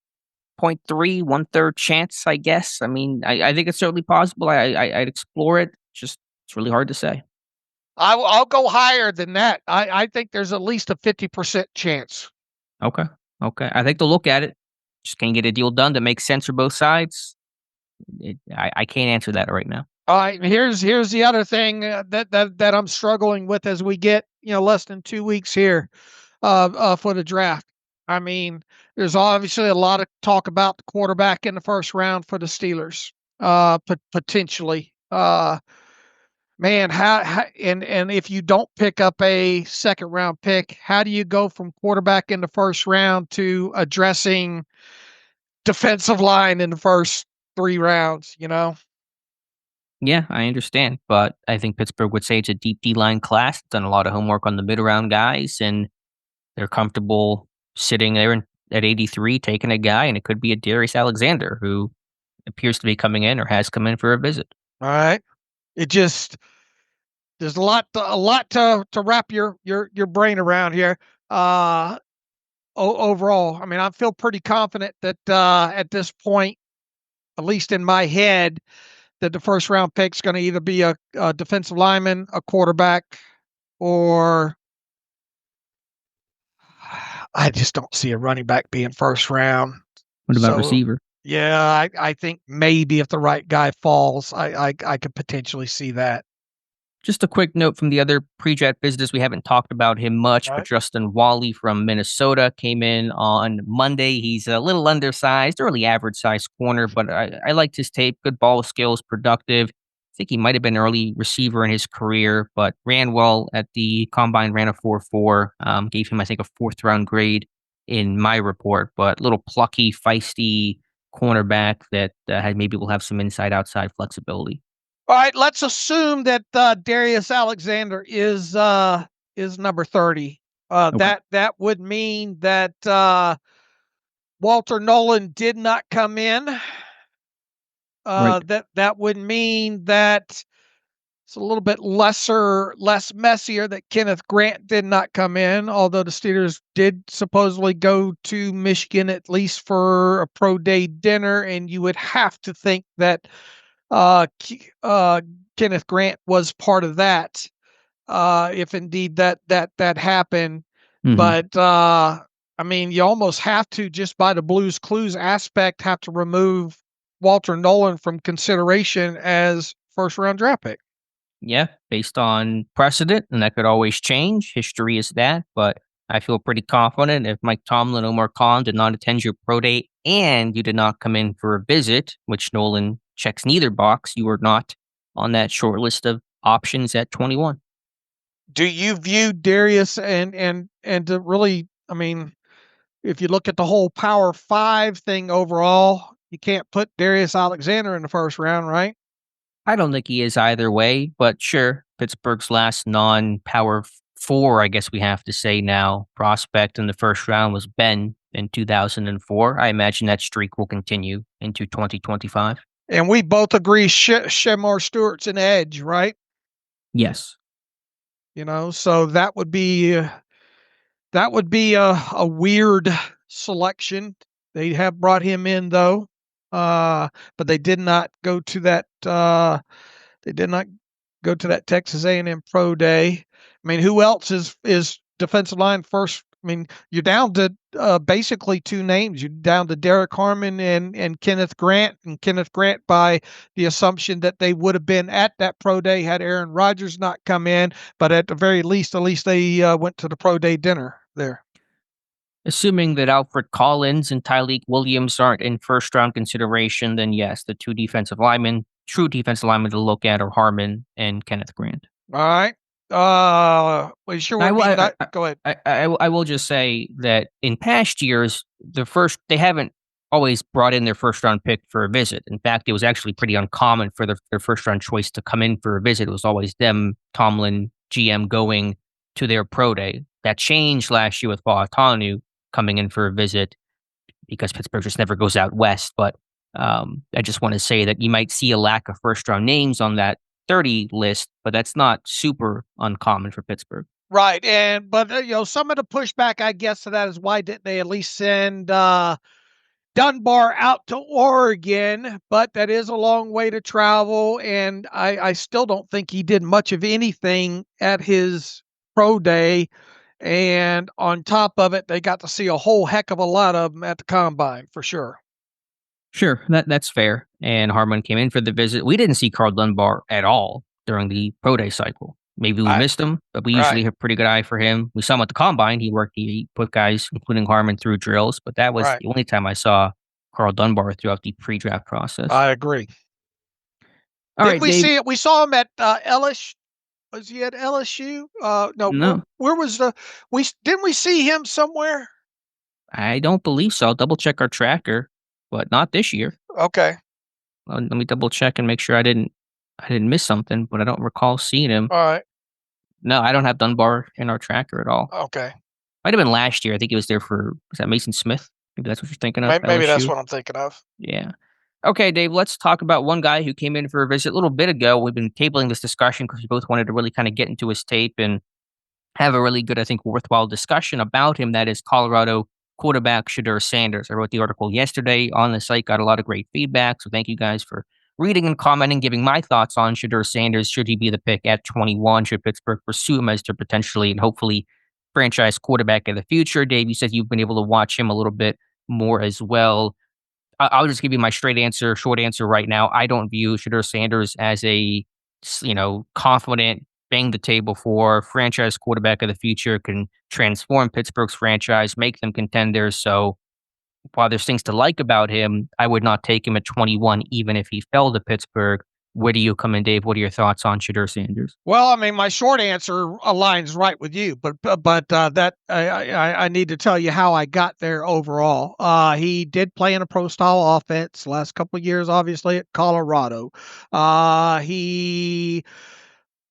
1/3 chance. I guess. I mean, I think it's certainly possible. I'd explore it. Just it's really hard to say. I'll go higher than that. I think there's at least a 50% chance. Okay. I think they'll look at it. Just can't get a deal done that makes sense for both sides. I can't answer that right now. All right, here's the other thing that I'm struggling with as we get less than 2 weeks here for the draft. I mean, there's obviously a lot of talk about the quarterback in the first round for the Steelers, potentially. Man, how and if you don't pick up a second round pick, how do you go from quarterback in the first round to addressing defensive line in the first 3 rounds? Yeah, I understand, but I think Pittsburgh would say it's a deep D-line class, done a lot of homework on the mid-round guys, and they're comfortable sitting there at 83 taking a guy, and it could be a Darius Alexander who appears to be coming in or has come in for a visit. All right. There's a lot to wrap your brain around here. Overall, I mean, I feel pretty confident that at this point, at least in my head, that the first round pick is going to either be a defensive lineman, a quarterback, or I just don't see a running back being first round. What about receiver? Yeah, I think maybe if the right guy falls, I could potentially see that. Just a quick note from the other pre-draft business. We haven't talked about him much, but Right. Justin Wally from Minnesota came in on Monday. He's a little undersized, early average size corner, but I liked his tape. Good ball skills, productive. I think he might have been an early receiver in his career, but ran well at the combine, ran a 4.4. Gave him, I think, a fourth round grade in my report, but little plucky, feisty cornerback that maybe will have some inside outside flexibility. All right, let's assume that Darius Alexander is number 30. Okay. That would mean that Walter Nolan did not come in. Right. That would mean that it's a little bit less messier that Kenneth Grant did not come in, although the Steelers did supposedly go to Michigan at least for a pro day dinner, and you would have to think that Kenneth Grant was part of that, if indeed that happened. Mm-hmm. But I mean, you almost have to, just by the Blues Clues aspect, have to remove Walter Nolan from consideration as first round draft pick. Yeah, based on precedent, and that could always change. History is that, but I feel pretty confident if Mike Tomlin, Omar Khan did not attend your pro day and you did not come in for a visit, which Nolan checks neither box, you were not on that short list of options at 21. Do you view Darius and to really, I mean, if you look at the whole Power 5 thing overall, you can't put Darius Alexander in the first round, right? I don't think he is either way, but sure, Pittsburgh's last non-power 4, I guess we have to say now, prospect in the first round was Ben in 2004. I imagine that streak will continue into 2025. And we both agree Shemar Stewart's an edge, right? Yes. So that would be a weird selection. They have brought him in though, but they did not go to that. They did not go to that Texas A&M Pro Day. I mean, who else is defensive line first? I mean, you're down to basically two names. You're down to Derek Harmon and Kenneth Grant, and Kenneth Grant by the assumption that they would have been at that Pro Day had Aaron Rodgers not come in. But at the very least, at least they went to the Pro Day dinner there. Assuming that Alfred Collins and Tyleik Williams aren't in first round consideration, then yes, the two true defensive linemen to look at are Harmon and Kenneth Grant. All right. Well, you sure go ahead. I will just say that in past years, they haven't always brought in their first round pick for a visit. In fact, it was actually pretty uncommon for their first round choice to come in for a visit. It was always them, Tomlin, GM, going to their pro day. That changed last year with Fautanu coming in for a visit because Pittsburgh just never goes out west. But I just want to say that you might see a lack of first round names on that 30 list, but that's not super uncommon for Pittsburgh. Right. But some of the pushback, I guess, to that is why didn't they at least send Dunbar out to Oregon? But that is a long way to travel. And I still don't think he did much of anything at his pro day. And on top of it, they got to see a whole heck of a lot of them at the combine for sure. Sure, that's fair. And Harmon came in for the visit. We didn't see Carl Dunbar at all during the pro day cycle. Maybe we missed him, but we usually have a pretty good eye for him. We saw him at the combine. He put guys, including Harmon, through drills, but that was the only time I saw Carl Dunbar throughout the pre-draft process. I agree. All right, we see it? We saw him at LSU. Was he at LSU? No. Where was didn't we see him somewhere? I don't believe so. I'll double check our tracker, but not this year. Okay. Let me double check and make sure I didn't miss something, but I don't recall seeing him. All right. No, I don't have Dunbar in our tracker at all. Okay. Might have been last year. I think he was there was that Mason Smith? Maybe that's what you're thinking of. Maybe that's what I'm thinking of. Yeah. Okay, Dave, let's talk about one guy who came in for a visit a little bit ago. We've been tabling this discussion because we both wanted to really kind of get into his tape and have a really good, I think, worthwhile discussion about him. That is Colorado quarterback Shadur Sanders. I wrote the article yesterday on the site, got a lot of great feedback. So thank you guys for reading and commenting, giving my thoughts on Shadur Sanders. Should he be the pick at 21? Should Pittsburgh pursue him as their potentially and hopefully franchise quarterback in the future? Dave, you said you've been able to watch him a little bit more as well. I'll just give you my short answer right now. I don't view Shadur Sanders as a, confident banged the table for, franchise quarterback of the future, can transform Pittsburgh's franchise, make them contenders. So while there's things to like about him, I would not take him at 21, even if he fell to Pittsburgh. Where do you come in, Dave? What are your thoughts on Shadur Sanders? Well, I mean, my short answer aligns right with you, but that I need to tell you how I got there overall. He did play in a pro style offense last couple of years, obviously at Colorado. He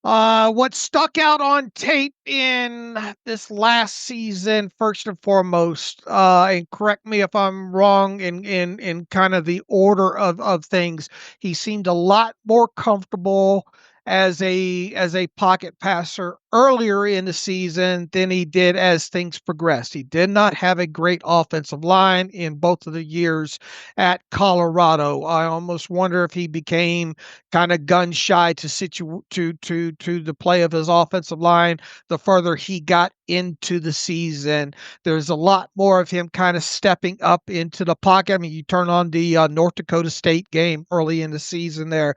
what stuck out on tape in this last season, first and foremost, and correct me if I'm wrong in kind of the order of things, he seemed a lot more comfortable as a pocket passer earlier in the season than he did as things progressed. He did not have a great offensive line in both of the years at Colorado. I almost wonder if he became kind of gun shy to the play of his offensive line the further he got into the season. There's a lot more of him kind of stepping up into the pocket. I mean, you turn on the North Dakota State game early in the season there.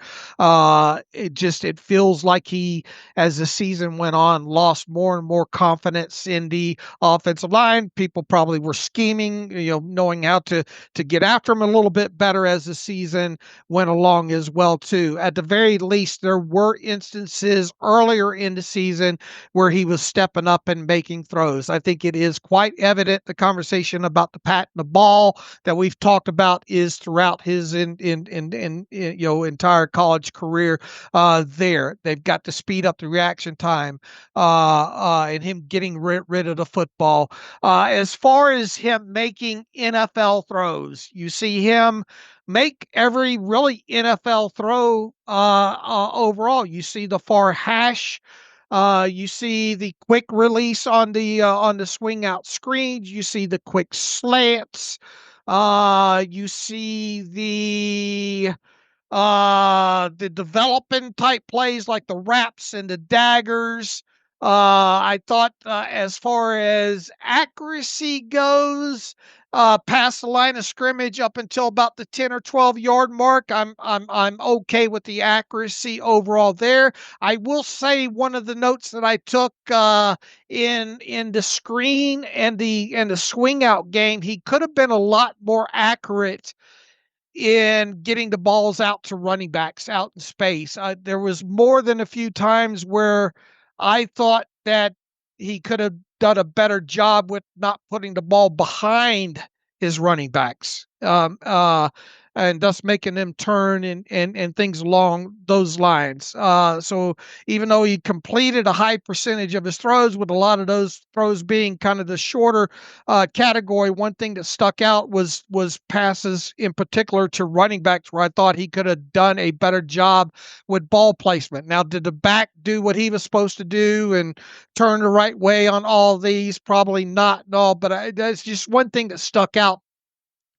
It feels like he, as the season went on, lost more and more confidence in the offensive line. People probably were scheming, knowing how to get after him a little bit better as the season went along as well too. At the very least, there were instances earlier in the season where he was stepping up and making throws. I think it is quite evident the conversation about the patting the ball that we've talked about is throughout his entire college career. There, they've got to speed up the reaction time and him getting rid of the football. As far as him making NFL throws, you see him make every really NFL throw overall. You see the far hash. You see the quick release on the swing out screens. You see the quick slants. You see the developing type plays like the wraps and the daggers. I thought as far as accuracy goes, past the line of scrimmage up until about the 10 or 12 yard mark, I'm okay with the accuracy overall there. I will say one of the notes that I took in the screen and the swing out game, he could have been a lot more accurate in getting the balls out to running backs out in space. There was more than a few times where I thought that he could have done a better job with not putting the ball behind his running backs, and thus making them turn and things along those lines. So even though he completed a high percentage of his throws, with a lot of those throws being kind of the shorter category, one thing that stuck out was passes in particular to running backs where I thought he could have done a better job with ball placement. Now, did the back do what he was supposed to do and turn the right way on all these? Probably not, no, but that's just one thing that stuck out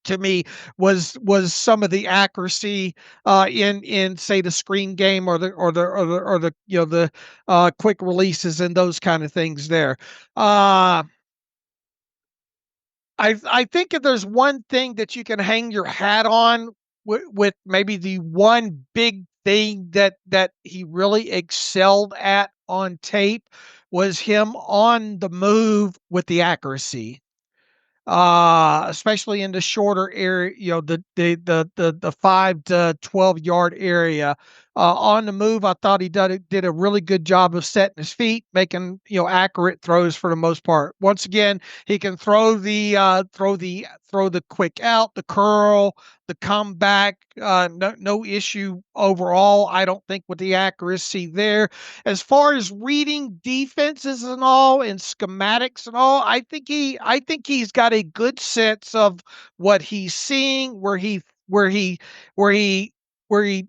to me was some of the accuracy in say the screen game or the quick releases and those kind of things there. I think if there's one thing that you can hang your hat on with maybe the one big thing that he really excelled at on tape was him on the move with the accuracy, especially in the shorter area, the 5 to 12 yard area. On the move, I thought he did a really good job of setting his feet, making accurate throws for the most part. Once again, he can throw the quick out, the curl, the comeback. No issue overall, I don't think, with the accuracy there. As far as reading defenses and all and schematics and all, I think he's got a good sense of what he's seeing, where he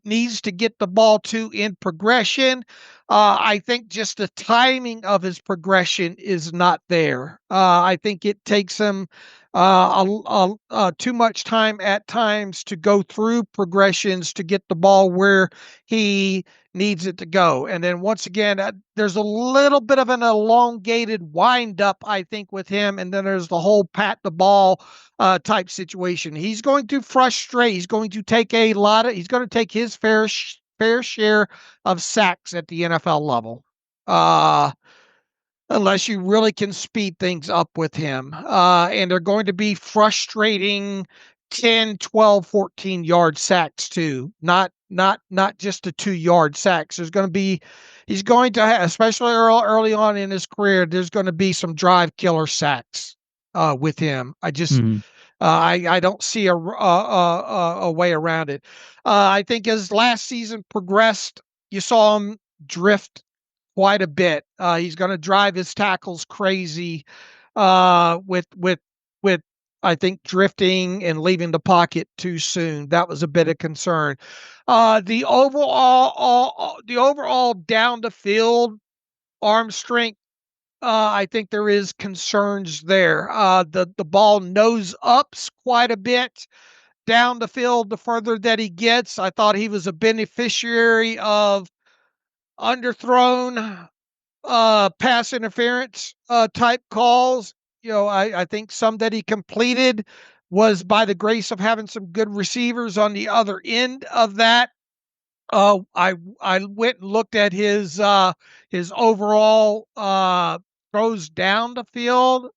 needs to get the ball to in progression. I think just the timing of his progression is not there. I think it takes him too much time at times to go through progressions to get the ball where he needs it to go. And then once again, there's a little bit of an elongated wind up, I think, with him. And then there's the whole pat the ball type situation. He's going to frustrate. He's going to take he's going to take his fair share of sacks at the NFL level. unless you really can speed things up with him. And they're going to be frustrating 10, 12, 14-yard sacks too. Not just the 2-yard sacks. He's going to have, especially early on in his career, there's going to be some drive killer sacks with him. I don't see a way around it. I think as last season progressed, you saw him drift quite a bit. He's going to drive his tackles crazy with I think drifting and leaving the pocket too soon. That was a bit of concern. The overall down the field arm strength. I think there is concerns there. The ball nose ups quite a bit down the field the further that he gets. I thought he was a beneficiary of underthrown pass interference type calls. I think some that he completed was by the grace of having some good receivers on the other end of that. I went and looked at his overall throws down the field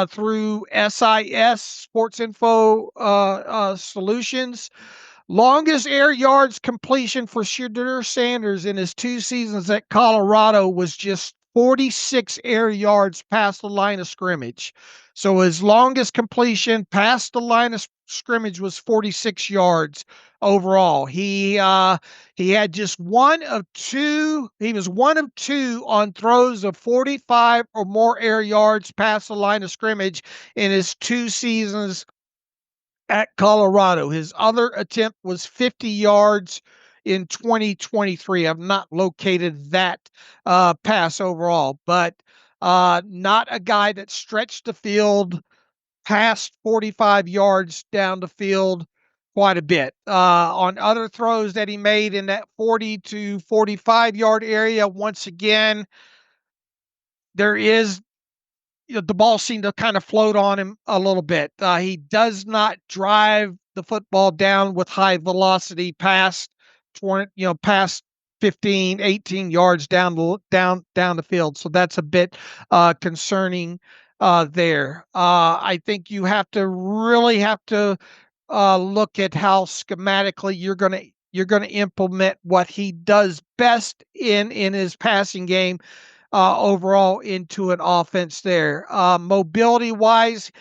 through SIS Sports Info Solutions. Longest air yards completion for Shadur Sanders in his 2 seasons at Colorado was just 46 air yards past the line of scrimmage. So his longest completion past the line of scrimmage was 46 yards overall. He had just one of two. He was one of two on throws of 45 or more air yards past the line of scrimmage in his 2 seasons at Colorado. His other attempt was 50 yards in 2023. I've not located that pass overall, but not a guy that stretched the field past 45 yards down the field quite a bit. On other throws that he made in that 40 to 45 yard area, once again, there is the ball seemed to kind of float on him a little bit. He does not drive the football down with high velocity past 20, past 15, 18 yards down the field. So that's a bit concerning there. I think you really have to look at how schematically you're gonna implement what he does best in his passing game overall into an offense there. Mobility wise,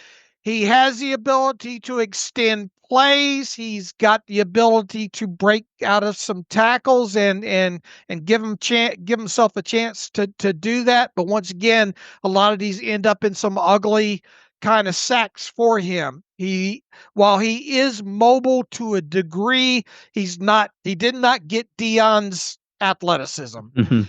he has the ability to extend plays. He's got the ability to break out of some tackles and give himself a chance to do that. But once again, a lot of these end up in some ugly kind of sacks for him. While he is mobile to a degree, he did not get Deion's athleticism.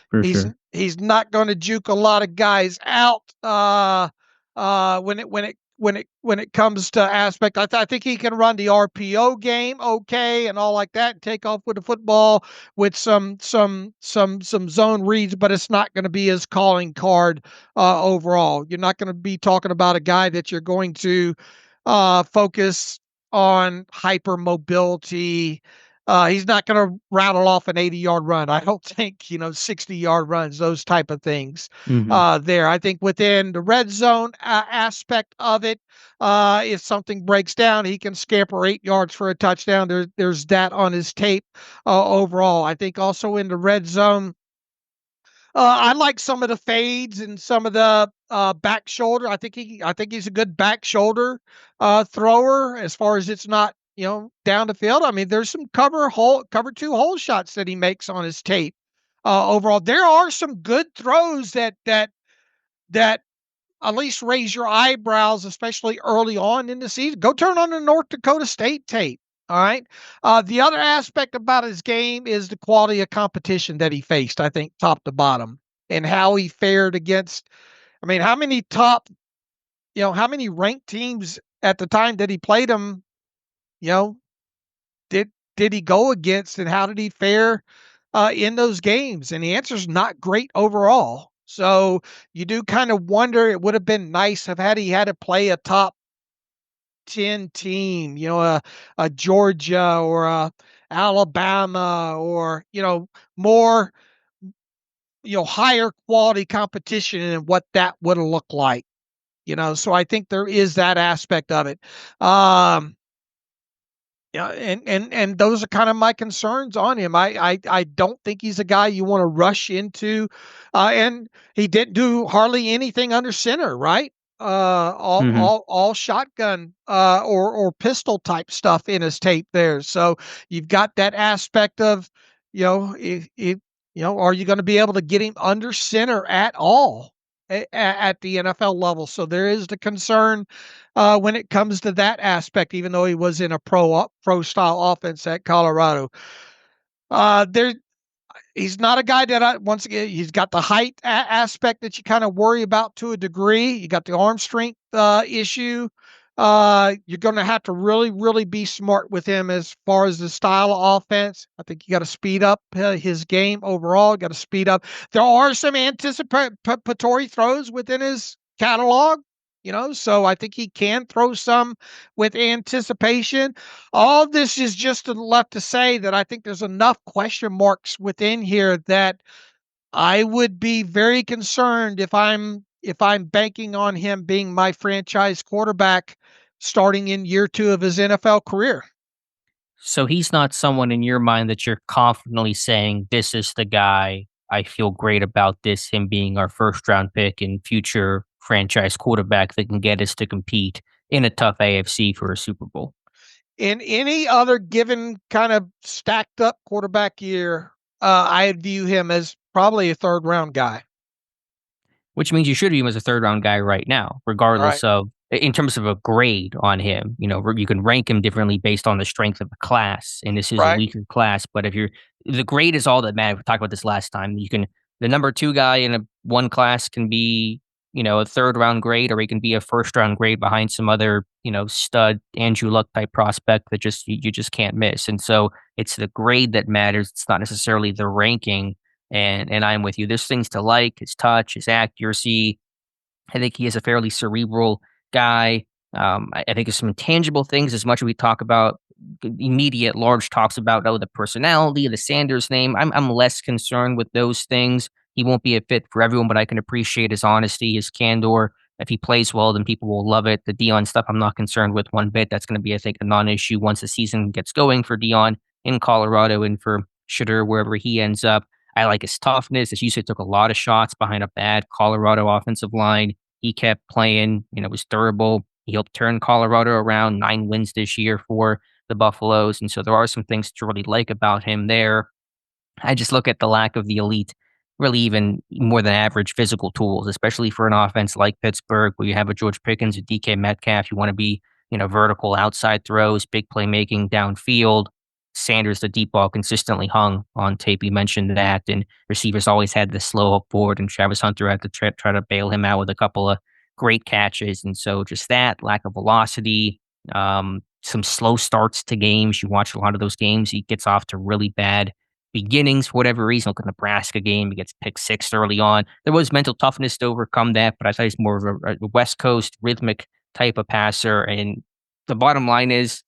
For sure. He's not going to juke a lot of guys out when it comes to aspect. I think he can run the RPO game okay and all like that and take off with the football with some zone reads, but it's not going to be his calling card overall. You're not going to be talking about a guy that you're going to focus on hyper mobility. He's not going to rattle off an 80-yard run. I don't think, 60-yard runs, those type of things there. I think within the red zone aspect of it, if something breaks down, he can scamper 8 yards for a touchdown. There's that on his tape overall. I think also in the red zone, I like some of the fades and some of the back shoulder. I think he's a good back shoulder thrower as far as it's not down the field. I mean, there's some cover 2 hole shots that he makes on his tape. Overall, there are some good throws that at least raise your eyebrows, especially early on in the season. Go turn on the North Dakota State tape. All right. The other aspect about his game is the quality of competition that he faced, I think, top to bottom, and how he fared against. I mean, how many ranked teams at the time that he played them, did he go against, and how did he fare in those games? And the answer is not great overall. So you do kind of wonder, it would have been nice had he had to play a top 10 team, a Georgia or a Alabama or, more, higher quality competition and what that would have looked like. So I think there is that aspect of it. Yeah, and those are kind of my concerns on him. I don't think he's a guy you want to rush into, and he didn't do hardly anything under center, right? All shotgun or pistol type stuff in his tape there. So you've got that aspect of, if are you going to be able to get him under center at all at the NFL level? So there is the concern when it comes to that aspect, even though he was in a pro style offense at Colorado. There He's not a guy that once again, he's got the height aspect that you kind of worry about to a degree. You got the arm strength issue. You're going to have to really, really be smart with him as far as the style of offense. I think you got to speed up his game overall. Got to speed up. There are some anticipatory throws within his catalog. So I think he can throw some with anticipation. All this is just left to say that I think there's enough question marks within here that I would be very concerned if I'm banking on him being my franchise quarterback starting in year 2 of his NFL career. So he's not someone in your mind that you're confidently saying, this is the guy. I feel great about this, him being our first round pick and future franchise quarterback that can get us to compete in a tough AFC for a Super Bowl. In any other given kind of stacked up quarterback year, I view him as probably a 3rd round guy. Which means you should view him as a 3rd round guy right now, regardless of, in terms of a grade on him. You can rank him differently based on the strength of the class, and this is a weaker class. But the grade is all that matters. We talked about this last time. The number 2 guy in one class can be, a 3rd round grade, or he can be a 1st round grade behind some other, stud Andrew Luck type prospect that you just can't miss. And so it's the grade that matters. It's not necessarily the ranking. And I'm with you. There's things to like: his touch, his accuracy. I think he is a fairly cerebral guy. I think there's some intangible things. As much as we talk about immediate large talks about the personality, the Sanders name, I'm less concerned with those things. He won't be a fit for everyone, but I can appreciate his honesty, his candor. If he plays well, then people will love it. The Dion stuff, I'm not concerned with one bit. That's going to be, I think, a non-issue once the season gets going for Dion in Colorado and for Shadur wherever he ends up. I like his toughness. As you said, took a lot of shots behind a bad Colorado offensive line. He kept playing, was durable. He helped turn Colorado around, 9 wins this year for the Buffaloes. And so there are some things to really like about him there. I just look at the lack of the elite, really even more than average physical tools, especially for an offense like Pittsburgh, where you have a George Pickens, a DK Metcalf. You want to be, vertical outside throws, big playmaking downfield. Sanders, the deep ball consistently hung on tape. You mentioned that, and receivers always had the slow up board, and Travis Hunter had to try to bail him out with a couple of great catches. And so just that lack of velocity, some slow starts to games. You watch a lot of those games. He gets off to really bad beginnings for whatever reason. Look at the Nebraska game. He gets picked 6 early on. There was mental toughness to overcome that, but I thought he's more of a West Coast rhythmic type of passer. And the bottom line is,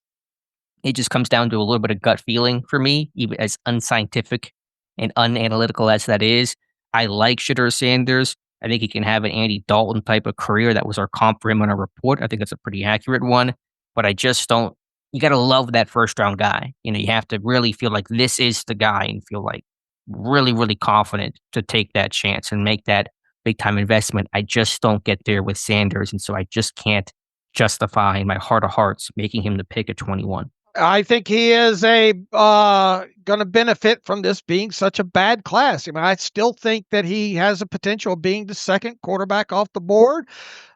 it just comes down to a little bit of gut feeling for me, even as unscientific and unanalytical as that is. I like Shadur Sanders. I think he can have an Andy Dalton type of career. That was our comp for him on our report. I think that's a pretty accurate one. But I just don't. You got to love that 1st round guy. You have to really feel like this is the guy and feel like really, really confident to take that chance and make that big time investment. I just don't get there with Sanders. And so I just can't justify in my heart of hearts making him the pick at 21. I think he is going to benefit from this being such a bad class. I still think that he has a potential of being the 2nd quarterback off the board.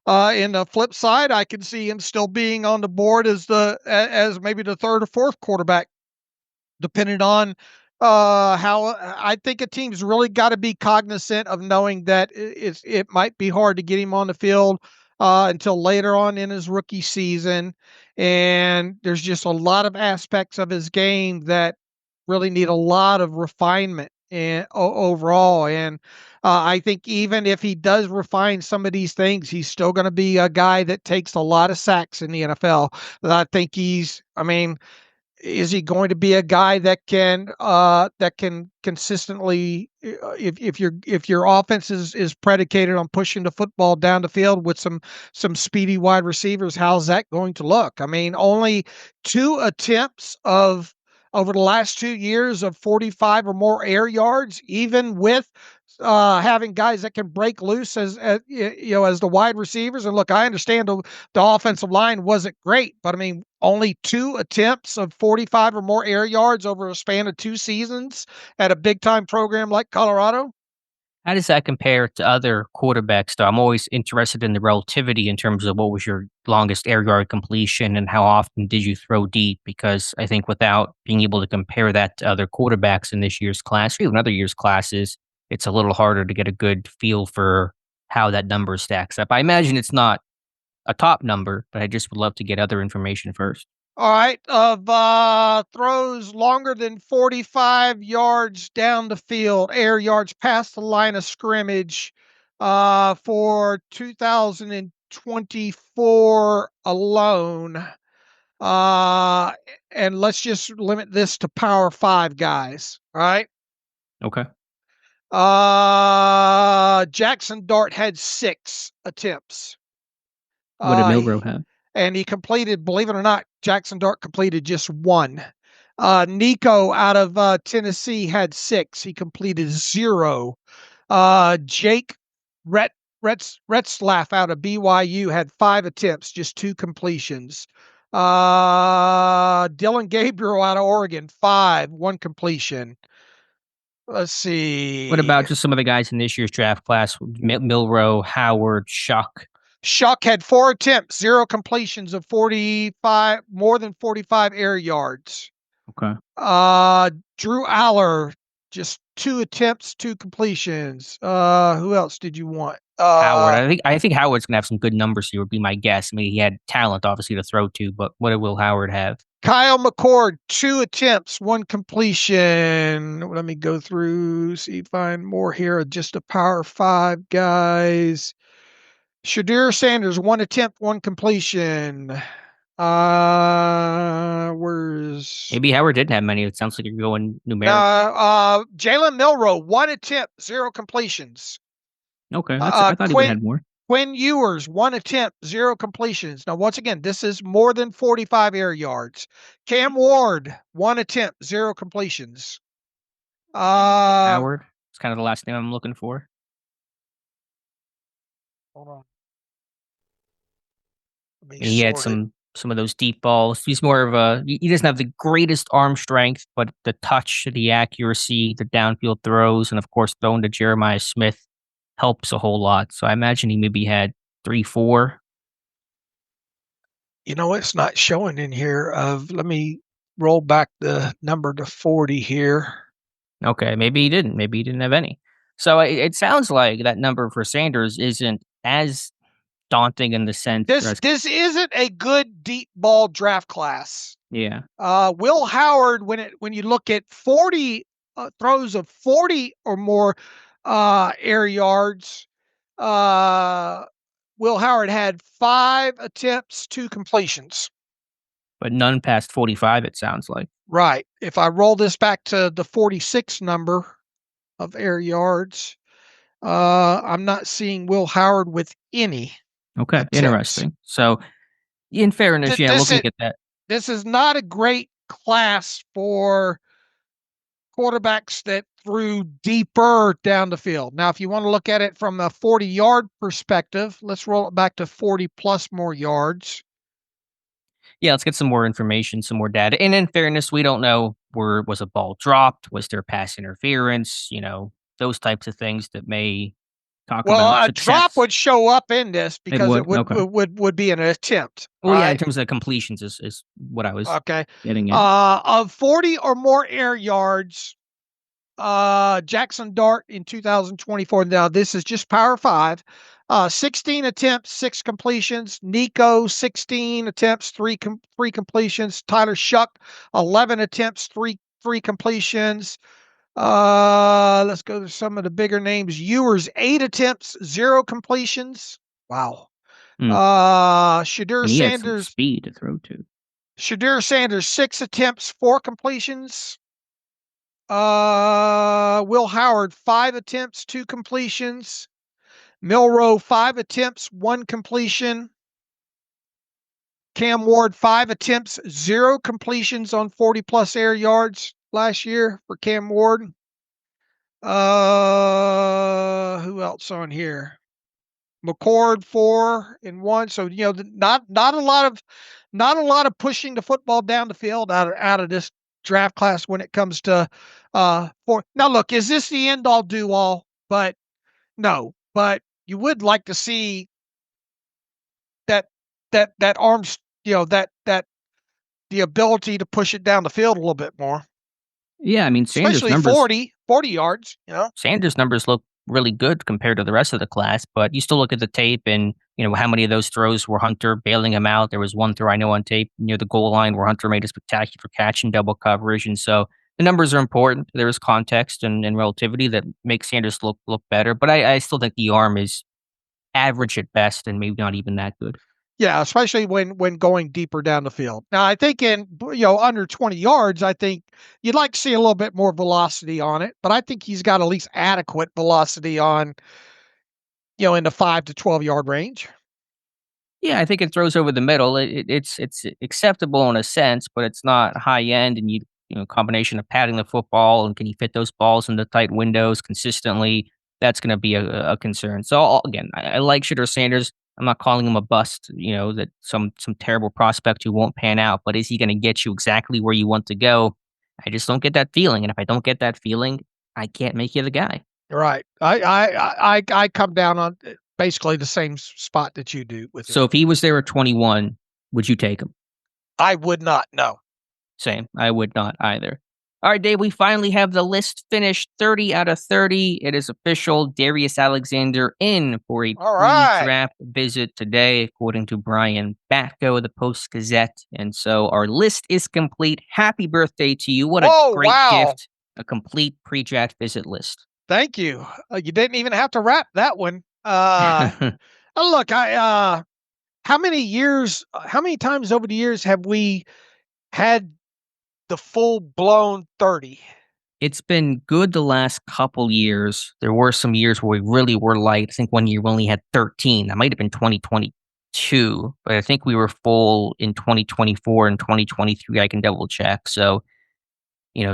In the flip side, I can see him still being on the board as maybe the 3rd or 4th quarterback, depending on how. I think a team's really got to be cognizant of knowing that it might be hard to get him on the field until later on in his rookie season. And there's just a lot of aspects of his game that really need a lot of refinement and overall. And I think even if he does refine some of these things, he's still going to be a guy that takes a lot of sacks in the NFL. I think Is he going to be a guy that can consistently, if your offense is predicated on pushing the football down the field with some speedy wide receivers? How's that going to look? I mean, only 2 attempts of over the last 2 years of 45 or more air yards, even with having guys that can break loose as as the wide receivers. And look, I understand the offensive line wasn't great, but I mean, only 2 attempts of 45 or more air yards over a span of 2 seasons at a big time program like Colorado. How does that compare to other quarterbacks, though? I'm always interested in the relativity in terms of what was your longest air yard completion and how often did you throw deep? Because I think without being able to compare that to other quarterbacks in this year's class, or even other years' classes, it's a little harder to get a good feel for how that number stacks up. I imagine it's not a top number, but I just would love to get other information first. All right, of throws longer than 45 yards down the field, air yards past the line of scrimmage, for 2024 alone. And let's just limit this to Power 5 guys. All right. Okay. Jackson Dart had 6 attempts. What did Milrow have? And he completed, believe it or not, Jackson Dart completed just 1. Nico out of Tennessee had 6. He completed 0. Jake Retzlaff out of BYU had 5 attempts, just 2 completions. Dylan Gabriel out of Oregon, 5, 1 completion. Let's see. What about just some of the guys in this year's draft class? Milrow, Howard, Shuck. Shuck had 4 attempts, 0 completions of 45, more than 45 air yards. Okay. Drew Aller, just 2 attempts, 2 completions. Who else did you want? Howard. I think Howard's gonna have some good numbers here, would be my guess. I mean, he had talent obviously to throw to, but what did Will Howard have? Kyle McCord, 2 attempts, 1 completion. Let me go through, see if I find more here. Just a Power 5 guys. Shadur Sanders, 1 attempt, 1 completion. Where's Maybe Howard didn't have many. It sounds like you're going numeric. Jalen Milrow, 1 attempt, 0 completions. Okay, I thought he would have had more. Quinn Ewers, 1 attempt, 0 completions. Now, once again, this is more than 45 air yards. Cam Ward, 1 attempt, 0 completions. Howard, it's kind of the last name I'm looking for. Hold on. He had some of those deep balls. He's more of he doesn't have the greatest arm strength, but the touch, the accuracy, the downfield throws, and of course throwing to Jeremiah Smith helps a whole lot. So I imagine he maybe had 3, 4. You know, it's not showing in here. Let me roll back the number to 40 here. Okay, maybe he didn't. Maybe he didn't have any. So it sounds like that number for Sanders isn't as daunting in the sense. This isn't a good deep ball draft class. Yeah. Will Howard, when you look at 40 throws of 40 or more air yards, Will Howard had 5 attempts, 2 completions. But none past 45, it sounds like. Right. If I roll this back to the 46 number of air yards, I'm not seeing Will Howard with any. Okay, attempts. Interesting. So, in fairness, looking at that. This is not a great class for quarterbacks that threw deeper down the field. Now, if you want to look at it from a 40-yard perspective, let's roll it back to 40-plus more yards. Yeah, let's get some more information, some more data. And in fairness, we don't know was a ball dropped? Was there pass interference? Those types of things that may talk about success. A drop would show up in this because it would be an attempt. Well, yeah, in terms of completions is what I was getting at. Of 40 or more air yards, Jackson Dart in 2024. Now, this is just Power 5. 16 attempts, 6 completions. Nico, 16 attempts, 3 completions. Tyler Shuck, 11 attempts, 3 completions. Let's go to some of the bigger names. Ewers, 8 attempts, 0 completions. Wow. Shadur Sanders, speed to throw to. Shadur Sanders, 6 attempts, 4 completions. Will Howard, 5 attempts, 2 completions. Milroe, 5 attempts, 1 completion. Cam Ward, 5 attempts, 0 completions on 40-plus air yards last year for Cam Ward. Who else on here? McCord, 4 and 1. So, not a lot of pushing the football down the field out of this draft class when it comes to for. Now, look, is this the end all do all? But no, but you would like to see that arms, that the ability to push it down the field a little bit more. Yeah, I mean, Sanders' especially numbers, 40 yards. Sanders' numbers look really good compared to the rest of the class, but you still look at the tape and, how many of those throws were Hunter bailing him out. There was one throw I know on tape near the goal line where Hunter made a spectacular catch in double coverage. And so the numbers are important. There is context and relativity that makes Sanders look better, but I still think the arm is average at best and maybe not even that good. Yeah, especially when going deeper down the field. Now, I think in under 20 yards, I think you'd like to see a little bit more velocity on it, but I think he's got at least adequate velocity on, in the 5 to 12 yard range. Yeah, I think it throws over the middle. It's acceptable in a sense, but it's not high end. And combination of padding the football and can you fit those balls in the tight windows consistently? That's going to be a concern. So again, I like Shadur Sanders. I'm not calling him a bust. That some terrible prospect who won't pan out. But is he going to get you exactly where you want to go? I just don't get that feeling. And if I don't get that feeling, I can't make you the guy. Right. I come down on basically the same spot that you do with So him. if he was there at 21, would you take him? I would not. No. Same. I would not either. All right, Dave, we finally have the list finished. 30 out of 30. It is official. Darius Alexander in for a All right. pre-draft visit today, according to Brian Batko of the Post-Gazette. And so our list is complete. Happy birthday to you. What a great gift. A complete pre-draft visit list. Thank you. You didn't even have to wrap that one. Look, how many times over the years have we had the full-blown 30? It's been good the last couple years. There were some years where we really were light. I think one year we only had 13. That might have been 2022, but I think we were full in 2024 and 2023. I can double check. So,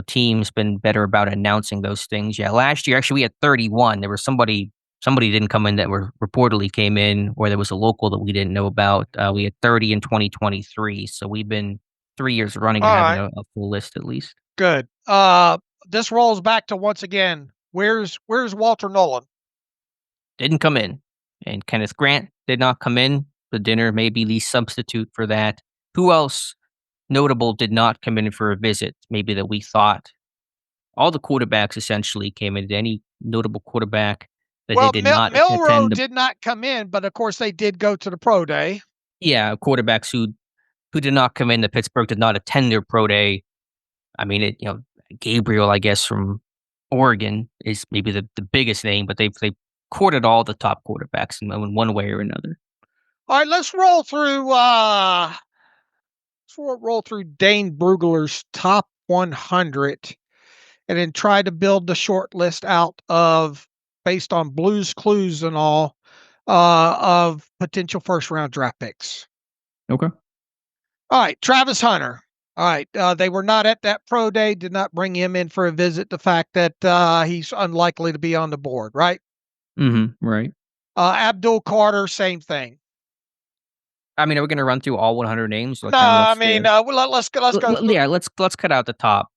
teams been better about announcing those things. Yeah, last year actually we had 31. There was somebody didn't come in that were reportedly came in, or there was a local that we didn't know about. We had 30 in 2023. So we've been 3 years running having a full list at least. Good. This rolls back to once again. Where's Walter Nolan? Didn't come in. And Kenneth Grant did not come in. The dinner may be the substitute for that. Who else notable did not come in for a visit? Maybe that we thought. All the quarterbacks essentially came in. Any notable quarterback that they did not Milroe attend? Did not come in, but of course they did go to the pro day. Yeah, quarterbacks who did not come in. The Pittsburgh did not attend their pro day. I mean, Gabriel, I guess, from Oregon is maybe the biggest name, but they've courted all the top quarterbacks in one way or another. All right, let's roll through Dane Brugler's top 100 and then try to build the short list out of based on Blues Clues and all of potential first round draft picks. Okay. All right, Travis Hunter. All right, they were not at that pro day, did not bring him in for a visit. The fact that he's unlikely to be on the board, right? Mm-hmm, right. Abdul Carter, same thing. I mean, are we going to run through all 100 names? No, I mean, let's go. Yeah, let's cut out the top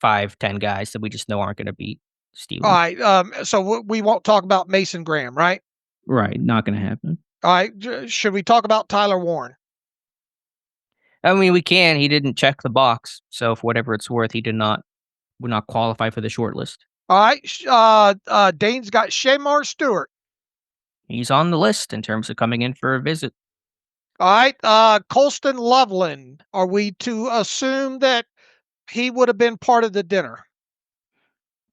5-10 guys that we just know aren't going to beat Steelers. All right, so we won't talk about Mason Graham, right? Right, not going to happen. All right, should we talk about Tyler Warren? I mean, we can. He didn't check the box, so for whatever it's worth, he would not qualify for the short list. All right, Dane's got Shamar Stewart. He's on the list in terms of coming in for a visit. All right, Colston Loveland. Are we to assume that he would have been part of the dinner?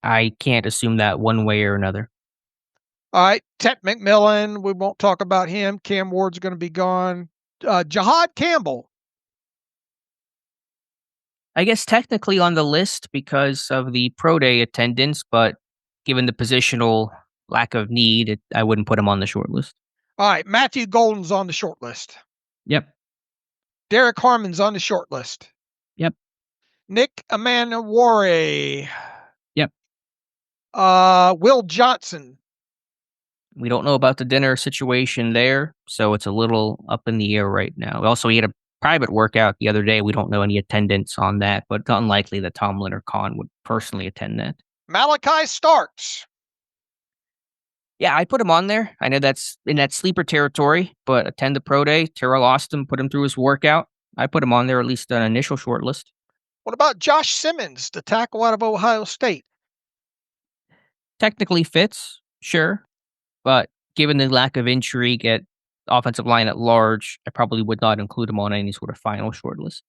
I can't assume that one way or another. All right, Tet McMillan. We won't talk about him. Cam Ward's going to be gone. Jahad Campbell. I guess technically on the list because of the pro day attendance, but given the positional lack of need, I wouldn't put him on the short list. All right, Matthew Golden's on the short list. Yep. Derek Harmon's on the short list. Yep. Nick Amanawari. Yep. Will Johnson. We don't know about the dinner situation there, so it's a little up in the air right now. Also, he had a private workout the other day. We don't know any attendance on that, but it's unlikely that Tomlin or Khan would personally attend that. Malachi Starks. Yeah, I put him on there. I know that's in that sleeper territory, but attend the pro day. Terrell Austin put him through his workout. I put him on there, at least an initial short list. What about Josh Simmons, the tackle out of Ohio State? Technically fits, sure, but given the lack of intrigue at offensive line at large, I probably would not include him on any sort of final short list.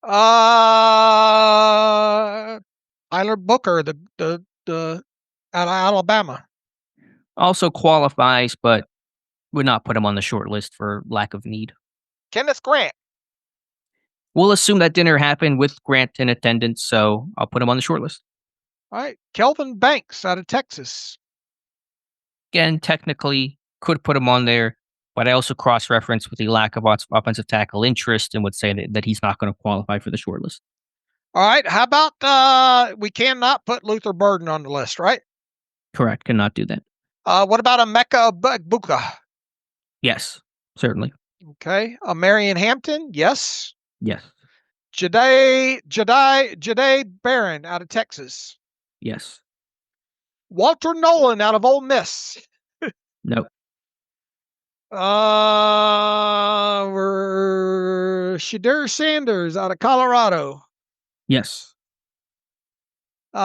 Tyler Booker, the out of Alabama. Also qualifies, but would not put him on the short list for lack of need. Kenneth Grant. We'll assume that dinner happened with Grant in attendance, so I'll put him on the short list. All right. Kelvin Banks out of Texas. Again, technically could put him on there, but I also cross-reference with the lack of offensive tackle interest and would say that he's not going to qualify for the short list. All right. How about we cannot put Luther Burden on the list, right? Correct. Cannot do that. What about Emeka Buka? Yes, certainly. Okay. Marion Hampton? Yes. Yes. Jade Barron out of Texas. Yes. Walter Nolan out of Ole Miss. Nope. Shadur Sanders out of Colorado. Yes. Going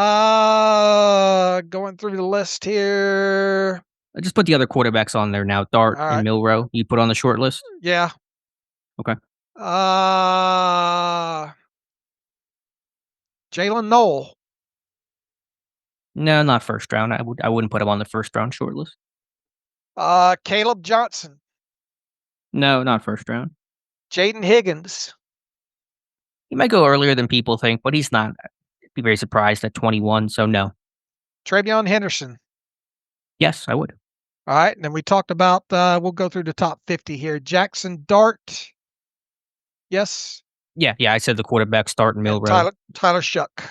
through the list here. I just put the other quarterbacks on there now. Dart All right. and Milrow. You put on the short list? Yeah. Okay. Jalen Noel. No, not first round. I wouldn't put him on the first round short list. Caleb Johnson. No, not first round. Jaden Higgins. He might go earlier than people think, but he's not. I'd be very surprised at 21, so no. Travion Henderson. Yes, I would. All right, and then we talked about, we'll go through the top 50 here. Jackson Dart. Yes. Yeah, I said the quarterback start in Milrow. Tyler Shuck,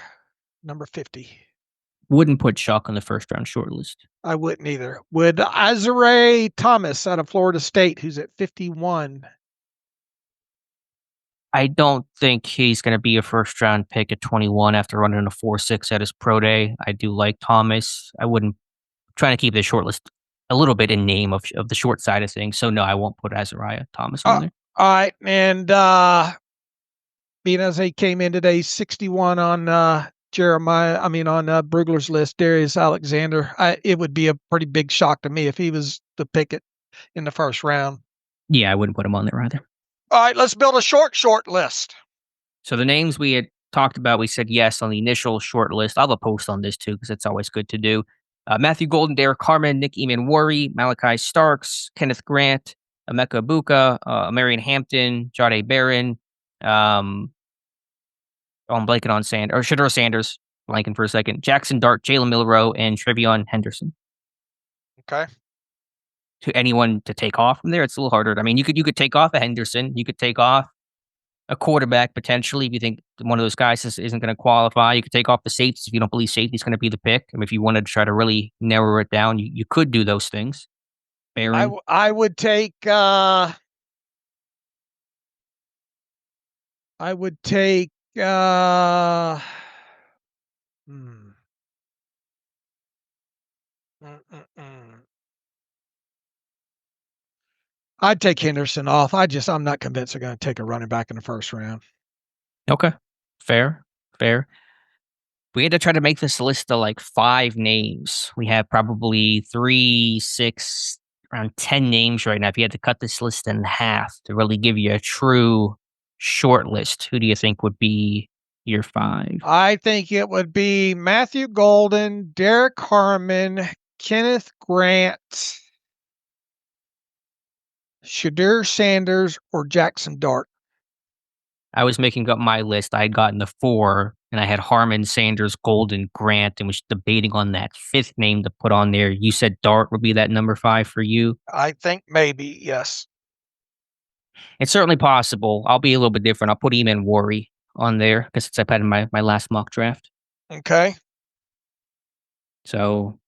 number 50. Wouldn't put Shuck on the first round short list. I wouldn't either. Would Azare Thomas out of Florida State, who's at 51. I don't think he's going to be a first round pick at 21 after running a 4.6 at his pro day. I do like Thomas. I wouldn't try to keep the short list a little bit in name of the short side of things. So no, I won't put Azariah Thomas on there. All right, and being as he came in today, 61 on Brugler's list, Darius Alexander. It would be a pretty big shock to me if he was the pick in the first round. Yeah, I wouldn't put him on there either. All right, let's build a short list. So the names we had talked about, we said yes on the initial short list. I'll have a post on this too because it's always good to do. Matthew Golden, Derek Harmon, Nick Emanwari, Malachi Starks, Kenneth Grant, Emeka Buka, Marion Hampton, Jade Barron. I'm blanking on Shadur Sanders, blanking for a second. Jackson Dart, Jalen Milrow, and Travion Henderson. Okay. To anyone to take off from there, it's a little harder. I mean, you could take off a Henderson, you could take off a quarterback potentially if you think one of those guys isn't going to qualify. You could take off the safeties if you don't believe safety's going to be the pick. I mean, if you wanted to try to really narrow it down, you could do those things. Barron. I would take I'd take Henderson off. I'm not convinced they're going to take a running back in the first round. Okay. Fair. We had to try to make this list of like 5 names. We have probably 3, 6, around 10 names right now. If you had to cut this list in half to really give you a true short list, who do you think would be your 5? I think it would be Matthew Golden, Derek Harmon, Kenneth Grant, Shadur Sanders, or Jackson Dart. I was making up my list. I had gotten the 4, and I had Harmon, Sanders, Golden, Grant, and was debating on that 5th name to put on there. You said Dart would be that number 5 for you? I think maybe, yes. It's certainly possible. I'll be a little bit different. I'll put Eamon Worry on there because I've had in my last mock draft. Okay. So,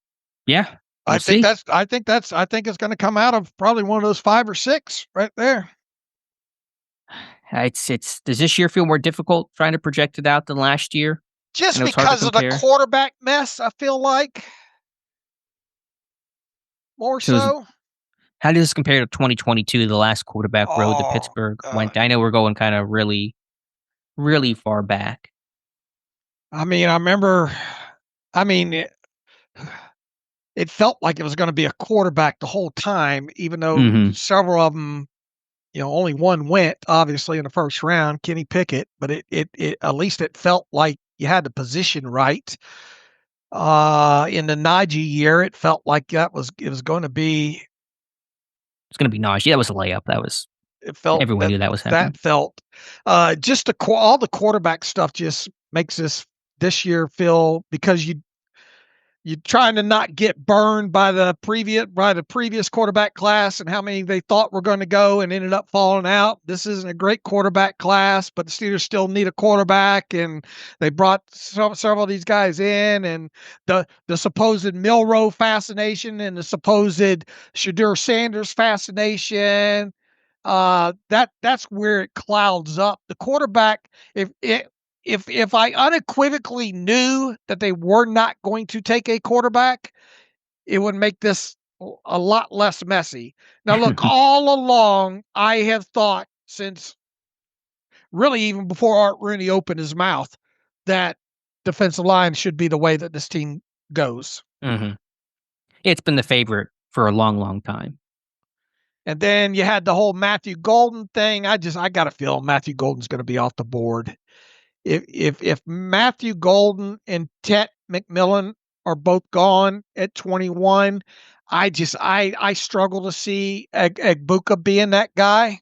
yeah, we'll I think see. I think it's going to come out of probably one of those 5 or 6 right there. It's does this year feel more difficult trying to project it out than last year? Just because of the quarterback mess, I feel like. More so. How does this compare to 2022, the last quarterback road that Pittsburgh went? I know we're going kind of really, really far back. I mean, I remember, it felt like it was going to be a quarterback the whole time, even though several of them, only one went, obviously, in the first round, Kenny Pickett, but it at least it felt like you had the position right. In the Najee year, it felt like it was going to be. It's going to be Najee. That was a layup. Everyone knew that was happening. That felt just all the quarterback stuff just makes this year feel, because you're trying to not get burned by the previous quarterback class and how many they thought were going to go and ended up falling out. This isn't a great quarterback class, but the Steelers still need a quarterback, and they brought several of these guys in, and the supposed Milroe fascination and the supposed Shadur Sanders fascination. That's where it clouds up. The quarterback, if I unequivocally knew that they were not going to take a quarterback, it would make this a lot less messy. Now, look, all along, I have thought, since really even before Art Rooney opened his mouth, that defensive line should be the way that this team goes. Mm-hmm. It's been the favorite for a long, long time. And then you had the whole Matthew Golden thing. I got a feeling Matthew Golden's going to be off the board. If Matthew Golden and Tet McMillan are both gone at 21, I struggle to see Egbuka being that guy.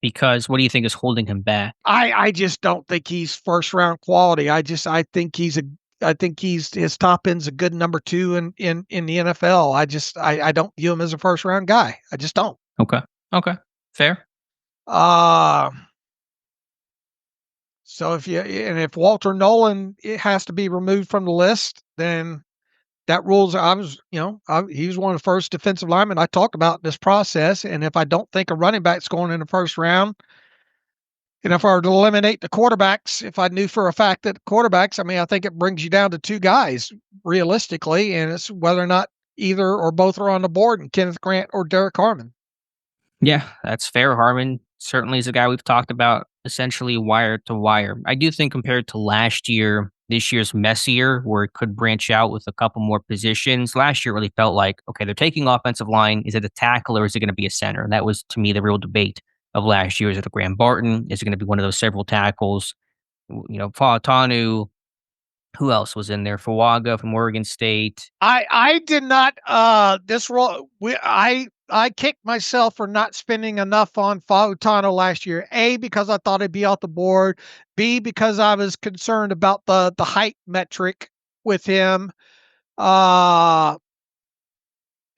Because what do you think is holding him back? I just don't think he's first round quality. I think his top end's a good number 2 in the NFL. I don't view him as a first round guy. I just don't. Okay. Fair. So if Walter Nolan has to be removed from the list, then that rules. He was one of the first defensive linemen I talked about in this process. And if I don't think a running back's going in the first round, and if I were to eliminate the quarterbacks, if I knew for a fact that quarterbacks, I think it brings you down to 2 guys realistically, and it's whether or not either or both are on the board, and Kenneth Grant or Derek Harmon. Yeah, that's fair. Harmon certainly is a guy we've talked about essentially wire to wire. I do think compared to last year, this year's messier, where it could branch out with a couple more positions. Last year really felt like, okay, they're taking offensive line. Is it a tackle or is it going to be a center? And that was, to me, the real debate of last year. Is it a Graham Barton? Is it going to be one of those several tackles? Fautanu. Who else was in there? Fuaga from Oregon State. I did not. This role. I kicked myself for not spending enough on Fautanu last year. A, because I thought he'd be off the board. B, because I was concerned about the height metric with him. And I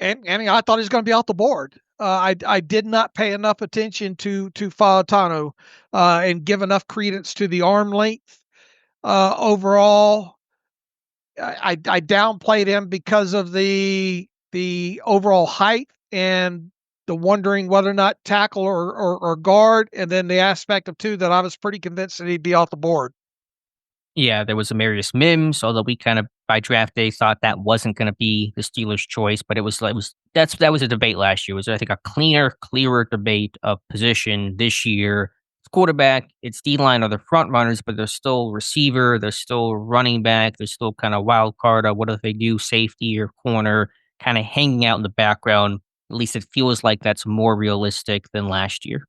thought he was going to be off the board. I did not pay enough attention to Fautanu and give enough credence to the arm length. Overall, I downplayed him because of the overall height and the wondering whether or not tackle or guard, and then the aspect of 2 that I was pretty convinced that he'd be off the board. Yeah, there was Amarius Mims, although we kind of by draft day thought that wasn't going to be the Steelers' choice, but that was a debate last year. It was, I think, a clearer debate of position this year. It's quarterback, it's D-line are the front runners, but there's still receiver, there's still running back, there's still kind of wild card of what if they do safety or corner, kind of hanging out in the background. At least it feels like that's more realistic than last year.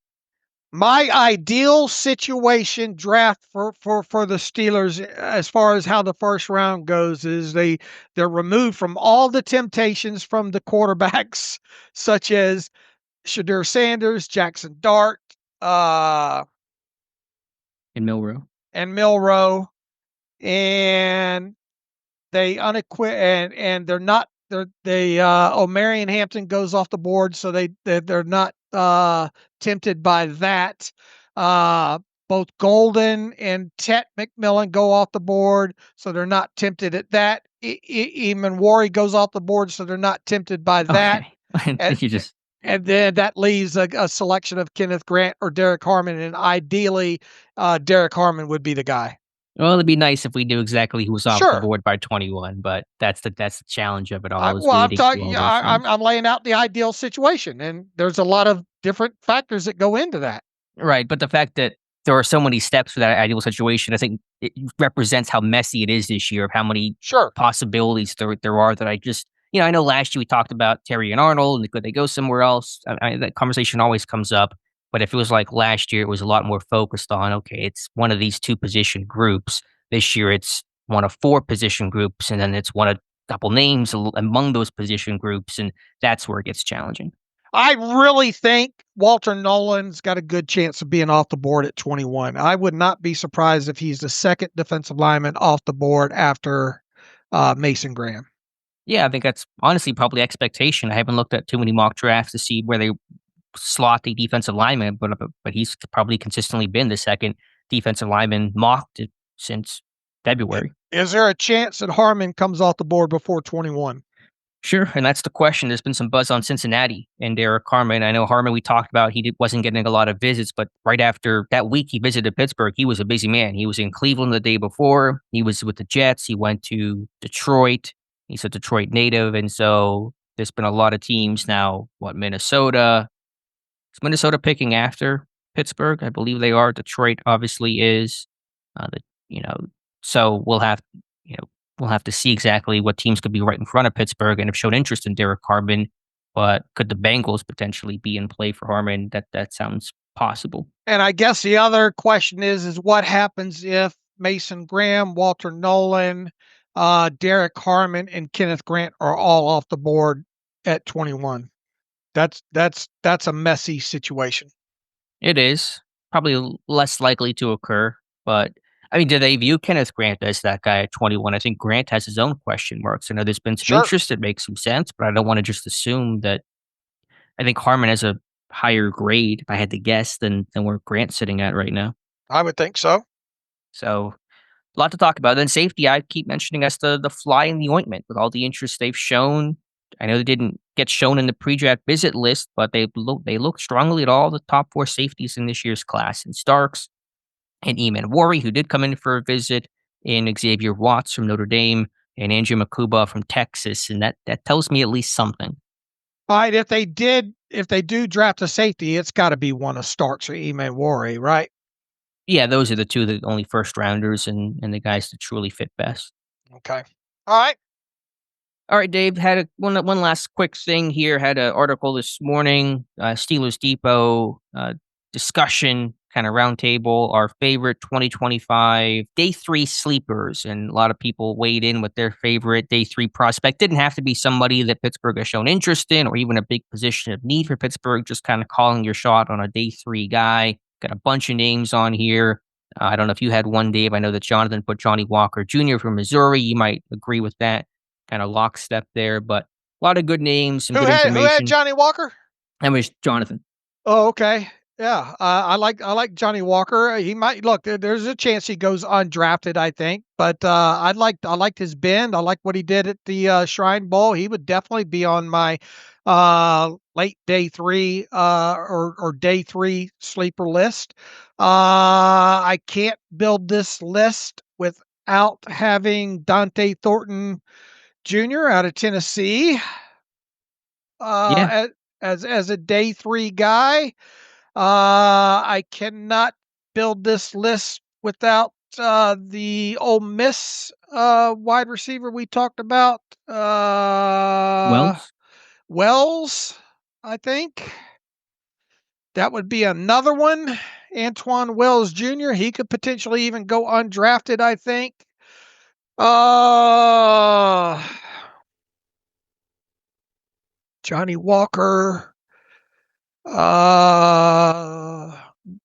My ideal situation draft for the Steelers, as far as how the first round goes, is they're removed from all the temptations from the quarterbacks, such as Shadur Sanders, Jackson Dart, in Milrow. And they and they're not. Marion Hampton goes off the board, so they're not tempted by that. Both Golden and Tet McMillan go off the board, so they're not tempted at that. Eamon Worry goes off the board, so they're not tempted by that. Okay. And then that leaves a selection of Kenneth Grant or Derek Harmon, and ideally, Derek Harmon would be the guy. Well, it'd be nice if we knew exactly who was off the Sure. board by 21, but that's the challenge of it all. I'm laying out the ideal situation, and there's a lot of different factors that go into that. Right, but the fact that there are so many steps for that ideal situation, I think it represents how messy it is this year, of how many possibilities there are that I just, I know last year we talked about Terry and Arnold, and could they go somewhere else? That conversation always comes up, but it feels like last year it was a lot more focused on, okay, it's one of these two position groups. This year it's one of four position groups, and then it's one of a couple names among those position groups, and that's where it gets challenging. I really think Walter Nolan's got a good chance of being off the board at 21. I would not be surprised if he's the second defensive lineman off the board after Mason Graham. Yeah, I think that's honestly probably expectation. I haven't looked at too many mock drafts to see where they slot the defensive lineman, but he's probably consistently been the second defensive lineman mocked since February. Is there a chance that Harmon comes off the board before 21? Sure, and that's the question. There's been some buzz on Cincinnati and Derek Harmon. I know Harmon, we talked about, wasn't getting a lot of visits, but right after that week he visited Pittsburgh, he was a busy man. He was in Cleveland the day before. He was with the Jets. He went to Detroit. He's a Detroit native, and so there's been a lot of teams now. Minnesota? Is Minnesota picking after Pittsburgh? I believe they are. Detroit obviously is. So we'll have to see exactly what teams could be right in front of Pittsburgh and have shown interest in Derek Harmon. But could the Bengals potentially be in play for Harmon? That sounds possible. And I guess the other question is what happens if Mason Graham, Walter Nolan, Derek Harmon, and Kenneth Grant are all off the board at 21? That's a messy situation. It is probably less likely to occur, but I mean, do they view Kenneth Grant as that guy at 21? I think Grant has his own question marks. I know there's been some interest that makes some sense, but I don't want to just assume that. I think Harmon has a higher grade, if I had to guess, than where Grant's sitting at right now. I would think so. So, a lot to talk about. Then safety, I keep mentioning as the fly in the ointment with all the interest they've shown. I know they didn't get shown in the pre-draft visit list, but they look strongly at all the top four safeties in this year's class. And Starks and Eamon Worry, who did come in for a visit, and Xavier Watts from Notre Dame, and Andrew Makuba from Texas. And that tells me at least something. All right, if they do draft a safety, it's got to be one of Starks or Eamon Worry, right? Yeah, those are the only first rounders and the guys that truly fit best. Okay. All right, Dave, had one last quick thing here. Had an article this morning, Steelers Depot discussion, kind of roundtable, our favorite 2025 day 3 sleepers. And a lot of people weighed in with their favorite day 3 prospect. Didn't have to be somebody that Pittsburgh has shown interest in or even a big position of need for Pittsburgh, just kind of calling your shot on a day 3 guy. Got a bunch of names on here. I don't know if you had one, Dave. I know that Jonathan put Johnny Walker Jr. from Missouri. You might agree with that. Kind of lockstep there, but a lot of good names and good information. Who had Johnny Walker? That was Jonathan. Oh, okay. Yeah, I like Johnny Walker. He might look. There's a chance he goes undrafted, I think. But I liked his bend. I like what he did at the Shrine Bowl. He would definitely be on my late day 3 or day 3 sleeper list. I can't build this list without having Dante Thornton Jr. out of Tennessee. As a day 3 guy. I cannot build this list without the Ole Miss wide receiver we talked about. Wells, I think. That would be another one. Antoine Wells Jr. He could potentially even go undrafted, I think. Johnny Walker.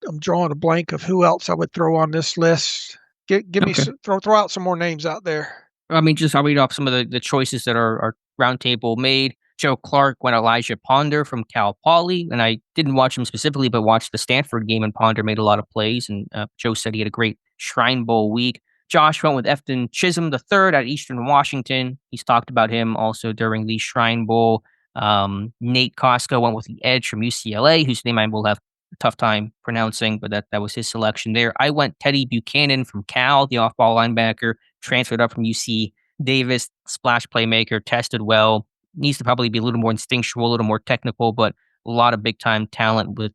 I'm drawing a blank of who else I would throw on this list. Give me throw out some more names out there. I mean, I'll read off some of the choices that our roundtable made. Joe Clark went Elijah Ponder from Cal Poly, and I didn't watch him specifically, but watched the Stanford game, and Ponder made a lot of plays, and Joe said he had a great Shrine Bowl week. Josh went with Efton Chisholm III at Eastern Washington. He's talked about him also during the Shrine Bowl. Nate Costco went with the Edge from UCLA, whose name I will have a tough time pronouncing, but that was his selection there. I went Teddy Buchanan from Cal, the off-ball linebacker, transferred up from UC Davis, splash playmaker, tested well. Needs to probably be a little more instinctual, a little more technical, but a lot of big-time talent with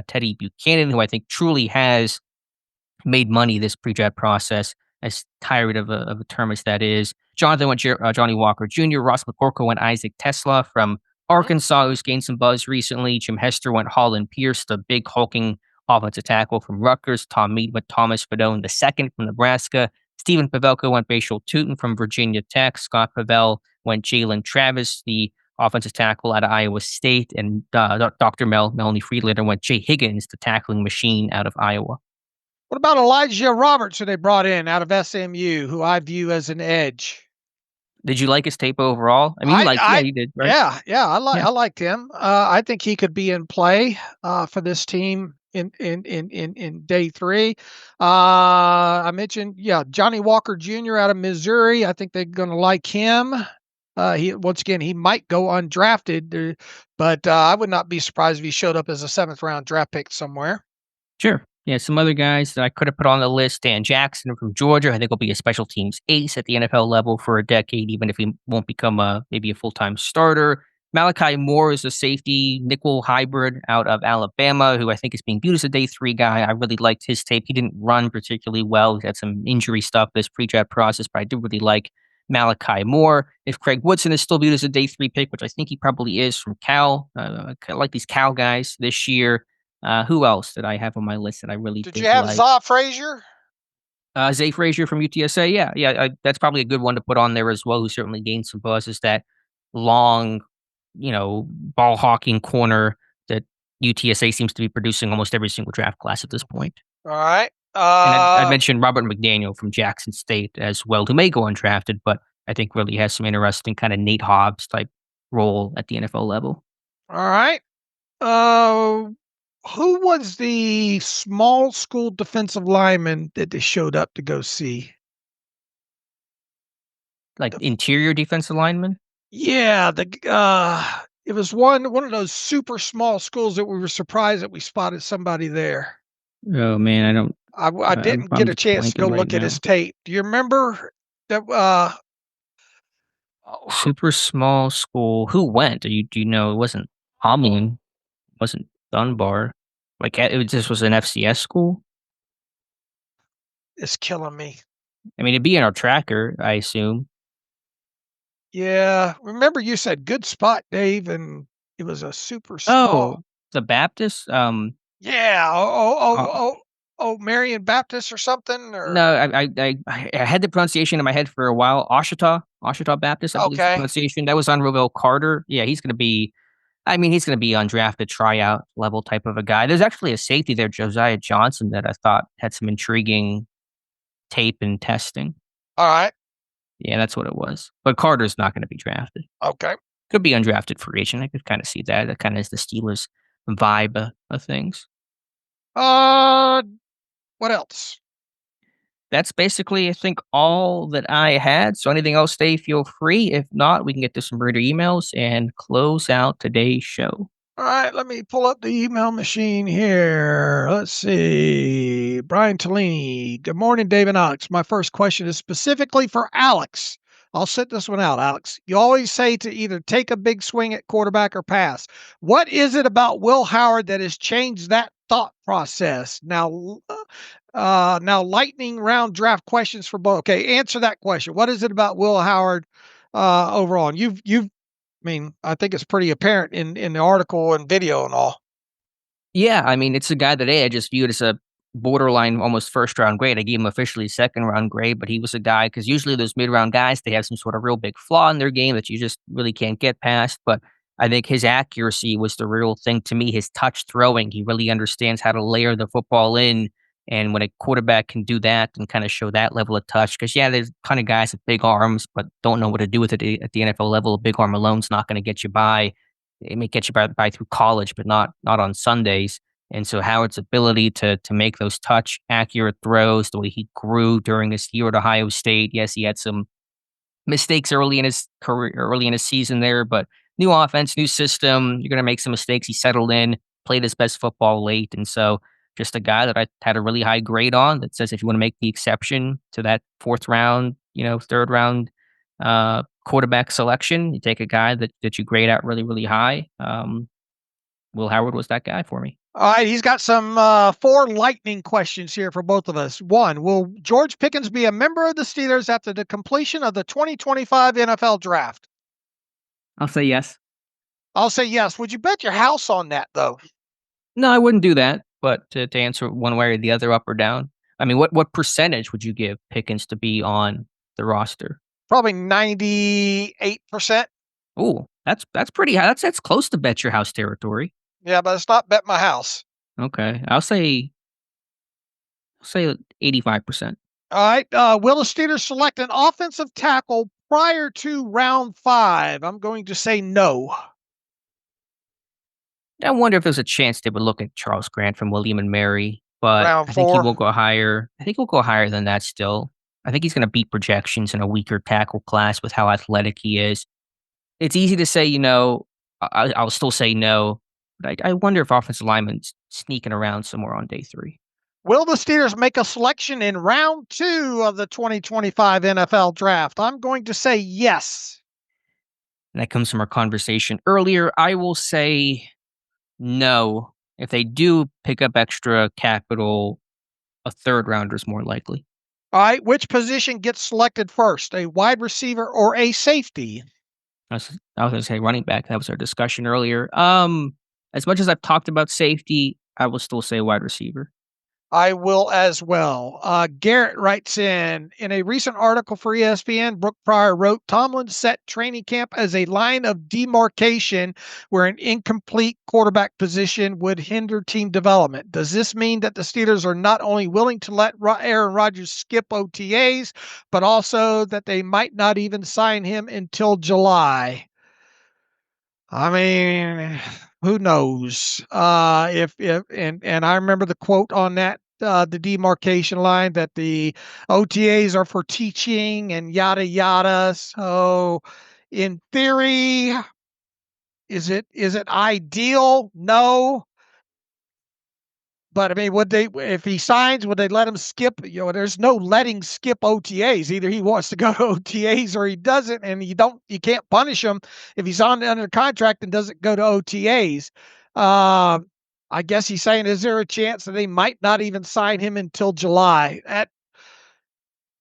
Teddy Buchanan, who I think truly has made money this pre-draft process, as tired of a term as that is. Jonathan went Johnny Walker Jr., Ross McCorkle went Isaac Tesla from Arkansas, who's gained some buzz recently. Jim Hester went Holland Pierce, the big hulking offensive tackle from Rutgers. Tom Mead went Thomas Fedone II from Nebraska. Stephen Pavelka went Bashal Tootin from Virginia Tech. Scott Pavel went Jalen Travis, the offensive tackle out of Iowa State. And Dr. Melanie Friedlander went Jay Higgins, the tackling machine out of Iowa. What about Elijah Roberts, who they brought in out of SMU, who I view as an edge? Did you like his tape overall? I mean, you did, right? Yeah, I liked him. I think he could be in play for this team in day 3. I mentioned, Johnny Walker Jr. out of Missouri. I think they're going to like him. He might go undrafted, but I would not be surprised if he showed up as a 7th round draft pick somewhere. Sure. Yeah, some other guys that I could have put on the list. Dan Jackson from Georgia, I think will be a special teams ace at the NFL level for a decade, even if he won't become maybe a full-time starter. Malachi Moore is a safety nickel hybrid out of Alabama, who I think is being viewed as a day 3 guy. I really liked his tape. He didn't run particularly well. He had some injury stuff this pre-draft process, but I did really like Malachi Moore. If Craig Woodson is still viewed as a day 3 pick, which I think he probably is from Cal, I like these Cal guys this year. Who else did I have on my list that I really did you have? Zaw Frazier? Zay Frazier from UTSA. Yeah. That's probably a good one to put on there as well, who certainly gained some buzz. Is that long, ball hawking corner that UTSA seems to be producing almost every single draft class at this point. All right. And I mentioned Robert McDaniel from Jackson State as well, who may go undrafted, but I think really has some interesting kind of Nate Hobbs type role at the NFL level. All right. Who was the small school defensive lineman that they showed up to go see? Like interior defensive lineman? Yeah, it was one of those super small schools that we were surprised that we spotted somebody there. Oh man, I didn't get a chance to go look at his tape. Do you remember that? Super small school. Who went? Do you know? It wasn't Homlin. It wasn't Dunbar. Like this was an FCS school. It's killing me. I mean, it'd be in our tracker, I assume. Yeah, remember you said good spot, Dave, and it was a super small. Oh, the Baptist. Yeah. Marion Baptist or something. Or no, I had the pronunciation in my head for a while. Ouachita Baptist. I believe the pronunciation. That was on Rovell Carter. Yeah, he's going to be. I mean, he's going to be undrafted tryout level type of a guy. There's actually a safety there, Josiah Johnson, that I thought had some intriguing tape and testing. All right. Yeah, that's what it was. But Carter's not going to be drafted. Okay. Could be undrafted free agent. I could kind of see that. That kind of is the Steelers vibe of things. What else? That's basically, I think, all that I had. So anything else, Dave, feel free. If not, we can get to some reader emails and close out today's show. All right, let me pull up the email machine here. Let's see. Brian Tellini. Good morning, Dave and Alex. My first question is specifically for Alex. I'll sit this one out, Alex. You always say to either take a big swing at quarterback or pass. What is it about Will Howard that has changed that thought process? Now lightning round draft questions for both. Okay, answer that question. What is it about Will Howard overall? And I think it's pretty apparent in the article and video and all. Yeah, I mean, it's a guy that I just viewed as a borderline almost first round grade. I gave him officially second round grade, but he was a guy because usually those mid round guys, they have some sort of real big flaw in their game that you just really can't get past. But I think his accuracy was the real thing to me. His touch throwing, he really understands how to layer the football in. And when a quarterback can do that and kind of show that level of touch, because there's a ton of guys with big arms, but don't know what to do with it at the NFL level. A big arm alone's not going to get you by. It may get you by through college, but not on Sundays. And so Howard's ability to make those touch accurate throws, the way he grew during his year at Ohio State. Yes, he had some mistakes early in his career, early in his season there, but new offense, new system. You're going to make some mistakes. He settled in, played his best football late. And so just a guy that I had a really high grade on that says if you want to make the exception to that fourth round, third round quarterback selection, you take a guy that you grade out really, really high. Will Howard was that guy for me. All right, he's got some 4 lightning questions here for both of us. 1, will George Pickens be a member of the Steelers after the completion of the 2025 NFL Draft? I'll say yes. I'll say yes. Would you bet your house on that, though? No, I wouldn't do that. But to answer one way or the other, up or down, I mean, what percentage would you give Pickens to be on the roster? Probably 98%. Oh, that's pretty high. That's close to bet your house territory. Yeah, but it's not bet my house. Okay, I'll say 85%. All right. Will the Steelers select an offensive tackle prior to round 5? I'm going to say no. I wonder if there's a chance they would look at Charles Grant from William and Mary, but Round I think he 4. will go higher. I think he'll go higher than that still. I think he's going to beat projections in a weaker tackle class with how athletic he is. It's easy to say, I'll still say no, but I wonder if offensive linemen's sneaking around somewhere on day 3. Will the Steelers make a selection in round 2 of the 2025 NFL Draft? I'm going to say yes. And that comes from our conversation earlier. I will say no. If they do pick up extra capital, a third rounder is more likely. All right. Which position gets selected first, a wide receiver or a safety? I was going to say running back. That was our discussion earlier. As much as I've talked about safety, I will still say wide receiver. I will as well. Garrett writes in a recent article for ESPN, Brooke Pryor wrote, Tomlin set training camp as a line of demarcation where an incomplete quarterback position would hinder team development. Does this mean that the Steelers are not only willing to let Aaron Rodgers skip OTAs, but also that they might not even sign him until July? I mean, who knows? And I remember the quote on that, the demarcation line, that the OTAs are for teaching and yada yada. So, in theory, is it ideal? No. But I mean, if he signs, would they let him skip? There's no letting skip OTAs. Either he wants to go to OTAs or he doesn't, and you can't punish him if he's under contract and doesn't go to OTAs. I guess he's saying, is there a chance that they might not even sign him until July?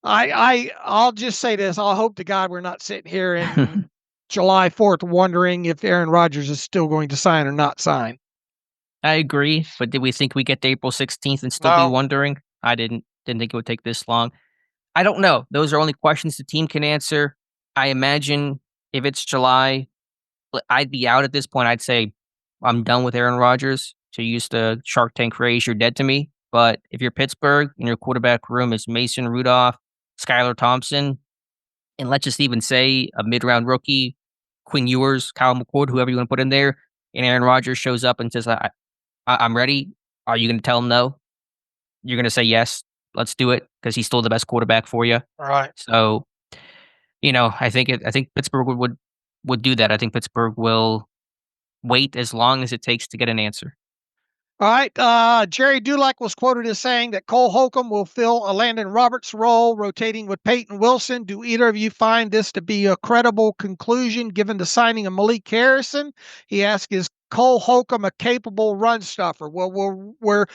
I'll just say this. I'll hope to God we're not sitting here in July 4th wondering if Aaron Rodgers is still going to sign or not sign. I agree, but did we think we get to April 16th and still be wondering? I didn't think it would take this long. I don't know. Those are only questions the team can answer. I imagine if it's July, I'd be out at this point. I'd say I'm done with Aaron Rodgers. To use the Shark Tank phrase, you're dead to me. But if you're Pittsburgh and your quarterback room is Mason Rudolph, Skylar Thompson, and let's just even say a mid-round rookie, Quinn Ewers, Kyle McCord, whoever you want to put in there, and Aaron Rodgers shows up and says, I'm ready. Are you going to tell him no? You're going to say yes. Let's do it because he's still the best quarterback for you. All right. So, I think Pittsburgh would do that. I think Pittsburgh will wait as long as it takes to get an answer. All right. Jerry Dulac was quoted as saying that Cole Holcomb will fill a Landon Roberts role, rotating with Peyton Wilson. Do either of you find this to be a credible conclusion given the signing of Malik Harrison? He asked, is Cole Holcomb a capable run stuffer? Well, where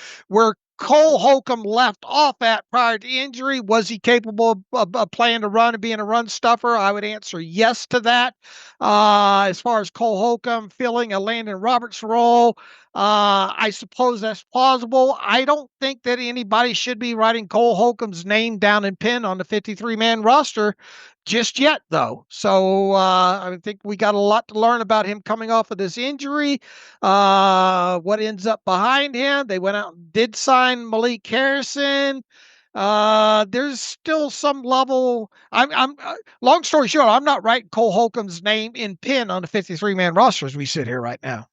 Cole Holcomb left off at prior to injury, was he capable of playing the run and being a run stuffer? I would answer yes to that. As far as Cole Holcomb filling a Landon Roberts role, I suppose that's plausible. I don't think that anybody should be writing Cole Holcomb's name down in pen on the 53-man roster just yet, though. So I think we got a lot to learn about him coming off of this injury. What ends up behind him? They went out and did sign Malik Harrison. There's still some level. I'm long story short, I'm not writing Cole Holcomb's name in pen on the 53-man roster as we sit here right now.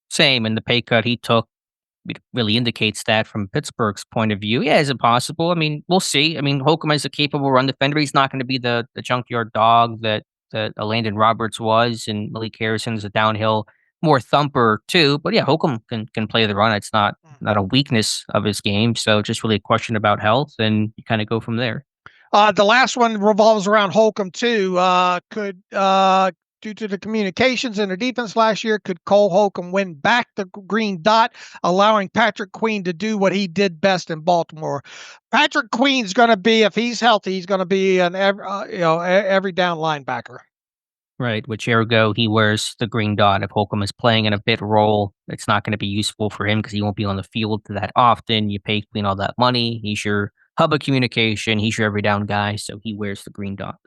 Same, and the pay cut he took really indicates that from Pittsburgh's point of view. Yeah, is it possible? I mean, we'll see. I mean, Holcomb is a capable run defender. He's not going to be the junkyard dog that Landon Roberts was, and Malik Harrison is a downhill more thumper too. But yeah, Holcomb can play the run. It's not a weakness of his game. So just really a question about health, and you kind of go from there. The last one revolves around Holcomb too. Due to the communications in the defense last year, could Cole Holcomb win back the green dot, allowing Patrick Queen to do what he did best in Baltimore? Patrick Queen's going to be, if he's healthy, he's going to be an every down linebacker. Right, which ergo he wears the green dot. If Holcomb is playing in a bit role, it's not going to be useful for him because he won't be on the field that often. You pay Queen all that money. He's your hub of communication. He's your every down guy, so he wears the green dot.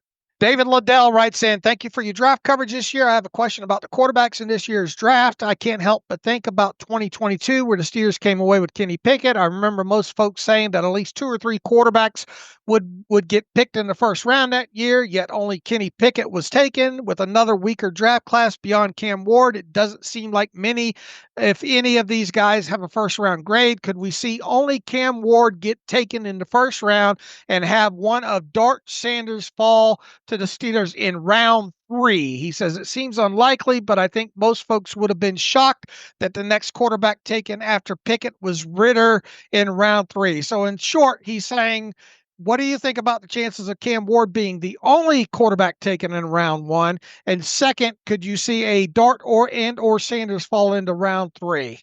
David Liddell writes in, thank you for your draft coverage this year. I have a question about the quarterbacks in this year's draft. I can't help but think about 2022, where the Steelers came away with Kenny Pickett. I remember most folks saying that at least 2 or 3 quarterbacks would get picked in the first round that year, yet only Kenny Pickett was taken. With another weaker draft class beyond Cam Ward, it doesn't seem like many, if any of these guys have a first round grade. Could we see only Cam Ward get taken in the first round and have one of Dart Sanders fall to the Steelers in round 3? He says it seems unlikely, but I think most folks would have been shocked that the next quarterback taken after Pickett was Ritter in round 3. So in short, he's saying, what do you think about the chances of Cam Ward being the only quarterback taken in round 1? And second, could you see a Dart or Sanders fall into round 3?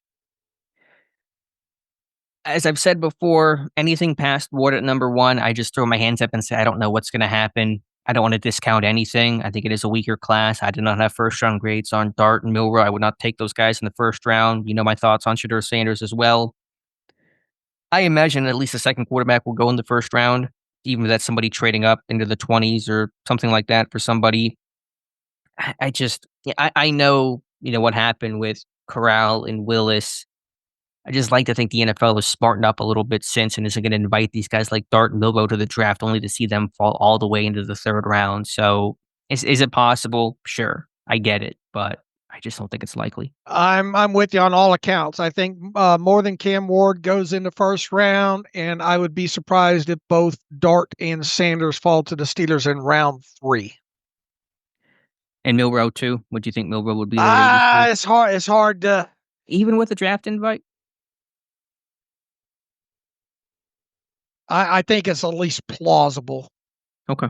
As I've said before, anything past Ward at number 1, I just throw my hands up and say, I don't know what's going to happen. I don't want to discount anything. I think it is a weaker class. I did not have first round grades on Dart and Milroe. I would not take those guys in the first round. You know my thoughts on Shadur Sanders as well. I imagine at least a second quarterback will go in the first round, even if that's somebody trading up into the 20s or something like that for somebody. I know, what happened with Corral and Willis. I just like to think the NFL has smartened up a little bit since and isn't going to invite these guys like Dart and Milroe to the draft only to see them fall all the way into the third round. So is it possible? Sure, I get it, but I just don't think it's likely. I'm with you on all accounts. I think more than Cam Ward goes in the first round, and I would be surprised if both Dart and Sanders fall to the Steelers in round 3. And Milroe too. What do you think Milroe would be? It's hard. It's hard to, even with the draft invite. I think it's at least plausible. Okay.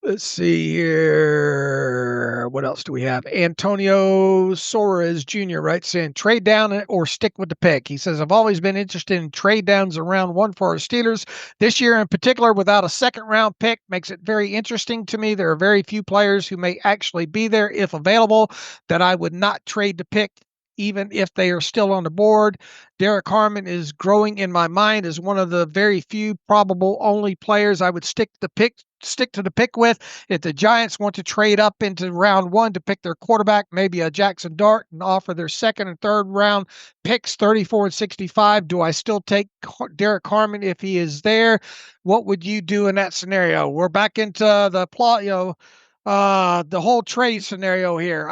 Let's see here. What else do we have? Antonio Soares Jr. writes in, trade down or stick with the pick. He says, I've always been interested in trade downs around 1 for our Steelers. This year in particular, without a second round pick, makes it very interesting to me. There are very few players who may actually be there if available that I would not trade the pick, even if they are still on the board. Derek Harmon is growing in my mind as one of the very few probable only players I would stick to the pick with. If the Giants want to trade up into round 1 to pick their quarterback, maybe a Jackson Dart, and offer their second and third round picks 34 and 65, do I still take Derek Harmon if he is there? What would you do in that scenario? We're back into the plot, the whole trade scenario here.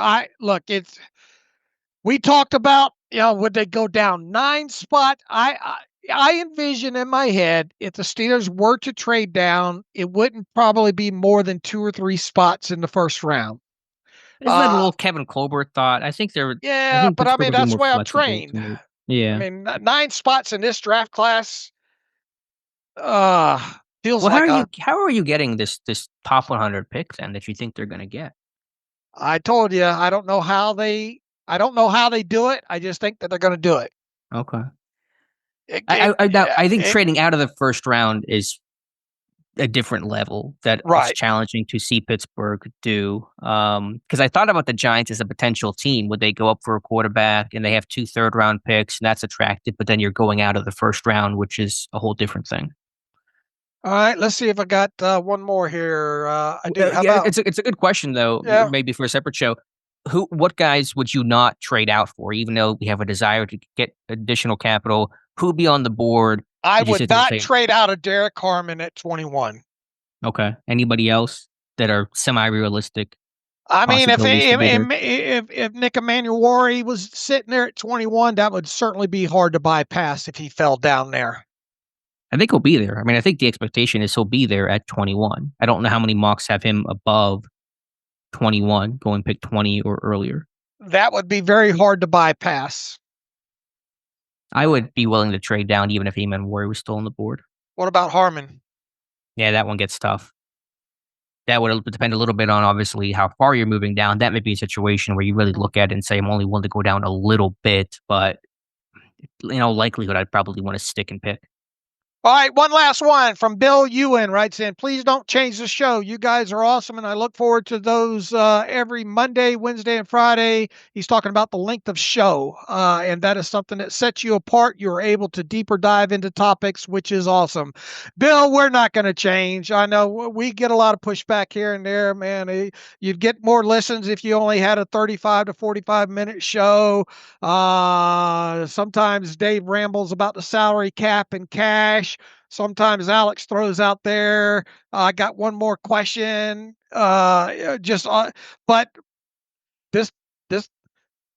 We talked about, would they go down 9 spot? I envision in my head, if the Steelers were to trade down, it wouldn't probably be more than 2 or 3 spots in the first round. Isn't that a little Kevin Colbert thought? I think they're. Yeah, but I mean, that's the way I'm trained. Yeah. I mean, 9 spots in this draft class feels like how are you getting this top 100 pick then that you think they're going to get? I told you, I don't know how they do it. I just think that they're going to do it. Okay. I think trading out of the first round is a different level that is challenging to see Pittsburgh do. Because I thought about the Giants as a potential team. Would they go up for a quarterback and they have 2 third-round picks and that's attractive, but then you're going out of the first round, which is a whole different thing. All right, let's see if I got one more here. I do. How Yeah, about? it's a good question though. Yeah. Maybe for a separate show. What guys would you not trade out for, even though we have a desire to get additional capital? Who'd be on the board? I Did you would sit there and not say, trade out of Derek Harmon at 21. okay, anybody else that are semi-realistic I mean, possibilities to be there? if Nick Emanuori was sitting there at 21, that would certainly be hard to bypass if he fell down there. I think he'll be there. I mean, I think the expectation is he'll be there at 21. I don't know how many mocks have him above 21, going pick 20 or earlier. That would be very hard to bypass. I would be willing to trade down even if Emanuori was still on the board. What about Harmon? Yeah, that one gets tough. That would depend a little bit on obviously how far you're moving down. That may be a situation where you really look at it and say, I'm only willing to go down a little bit, but likelihood I'd probably want to stick and pick. All right, one last one from Bill Ewan writes in, please don't change the show. You guys are awesome, and I look forward to those every Monday, Wednesday, and Friday. He's talking about the length of show, and that is something that sets you apart. You're able to deeper dive into topics, which is awesome. Bill, we're not going to change. I know we get a lot of pushback here and there, man. You'd get more listens if you only had a 35 to 45-minute show. Sometimes Dave rambles about the salary cap and cash. Sometimes Alex throws out there, I got one more question. But this,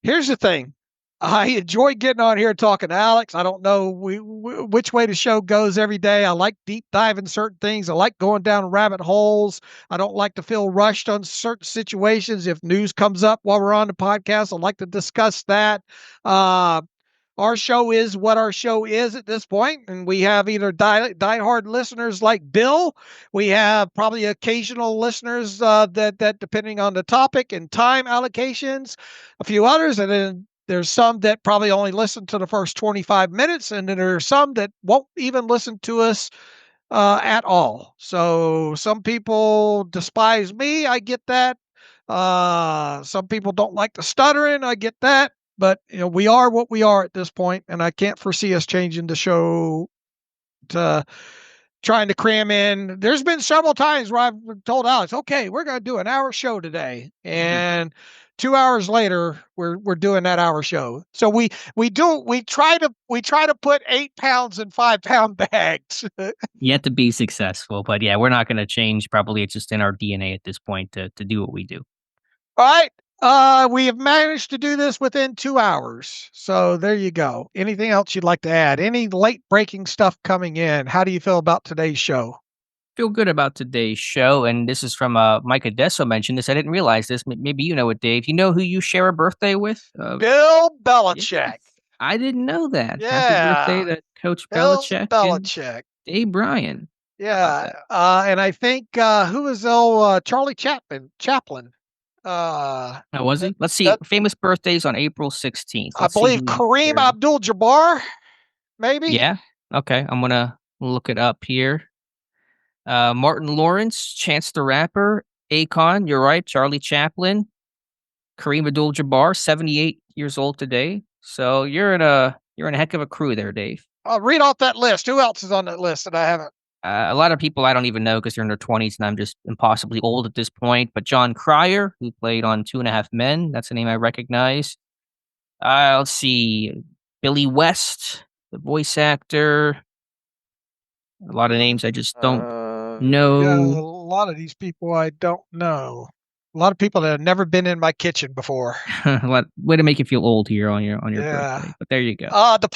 here's the thing. I enjoy getting on here talking to Alex. I don't know which way the show goes every day. I like deep diving certain things. I like going down rabbit holes. I don't like to feel rushed on certain situations. If news comes up while we're on the podcast, I'd like to discuss that. Our show is what our show is at this point, and we have either diehard listeners like Bill. We have probably occasional listeners that depending on the topic and time allocations, a few others, and then there's some that probably only listen to the first 25 minutes, and then there are some that won't even listen to us at all. So some people despise me. I get that. Some people don't like the stuttering. I get that. But we are what we are at this point, and I can't foresee us changing the show to trying to cram in. There's been several times where I've told Alex, "Okay, we're going to do an hour show today," and 2 hours later, we're doing that hour show. So we try to put 8 pounds in 5-pound bags. Yet to be successful, but yeah, we're not going to change. Probably it's just in our DNA at this point to do what we do. All right. We have managed to do this within 2 hours. So there you go. Anything else you'd like to add? Any late breaking stuff coming in? How do you feel about today's show? Feel good about today's show. And this is from Mike Adesso mentioned this. I didn't realize this. Maybe you know it, Dave. You know who you share a birthday with? Bill Belichick. Yes. I didn't know that. Yeah. Happy birthday to Coach Belichick. Belichick. Dave Bryan. Yeah. And I think who was Charlie Chaplin. How was he? Let's see. Famous birthdays on April 16th. I believe Kareem Abdul-Jabbar, maybe. Yeah. Okay. I'm gonna look it up here. Martin Lawrence, Chance the Rapper, Akon. You're right. Charlie Chaplin, Kareem Abdul-Jabbar, 78 years old today. So you're in a heck of a crew there, Dave. I'll read off that list. Who else is on that list that I haven't? A lot of people I don't even know because they're in their 20s and I'm just impossibly old at this point. But John Cryer, who played on 2.5 Men, that's a name I recognize. Let's see. Billy West, the voice actor. A lot of names I just don't know. Yeah, a lot of these people I don't know. A lot of people that have never been in my kitchen before. Way to make you feel old here on your birthday. But there you go. The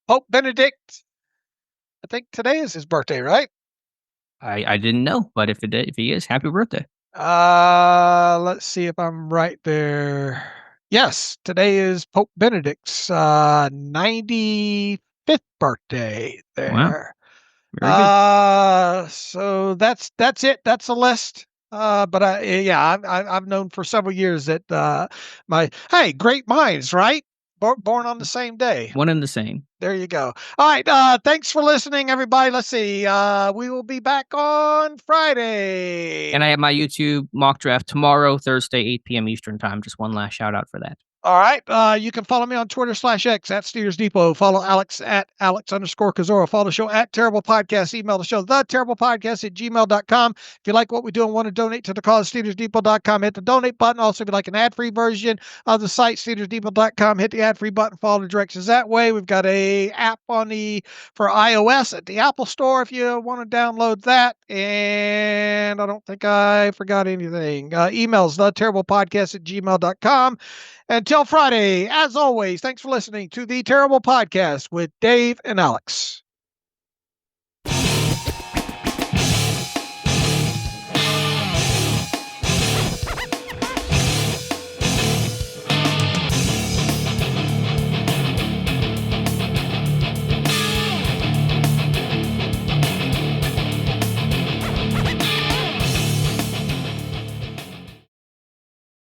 Pope Benedict. I think today is his birthday, right? I didn't know, but if he is, happy birthday. Let's see if I'm right there. Yes, today is Pope Benedict's 95th birthday there. Wow. Very good. So that's it. That's the list. But I've known for several years that great minds, right? Born on the same day. One and the same. There you go. All right. Thanks for listening, everybody. Let's see. We will be back on Friday. And I have my YouTube mock draft tomorrow, Thursday, 8 p.m. Eastern time. Just one last shout out for that. All right. You can follow me on Twitter /X at Steelers Depot. Follow Alex at Alex_Kozora. Follow the show at Terrible Podcast. Email the show, theterriblepodcast@gmail.com. If you like what we do and want to donate to the cause, SteelersDepot.com. Hit the donate button. Also, if you like an ad-free version of the site, SteelersDepot.com. Hit the ad-free button. Follow the directions that way. We've got a app for iOS at the Apple Store if you want to download that. And I don't think I forgot anything. Emails, theterriblepodcast@gmail.com. Until Friday, as always, thanks for listening to the Terrible Podcast with Dave and Alex.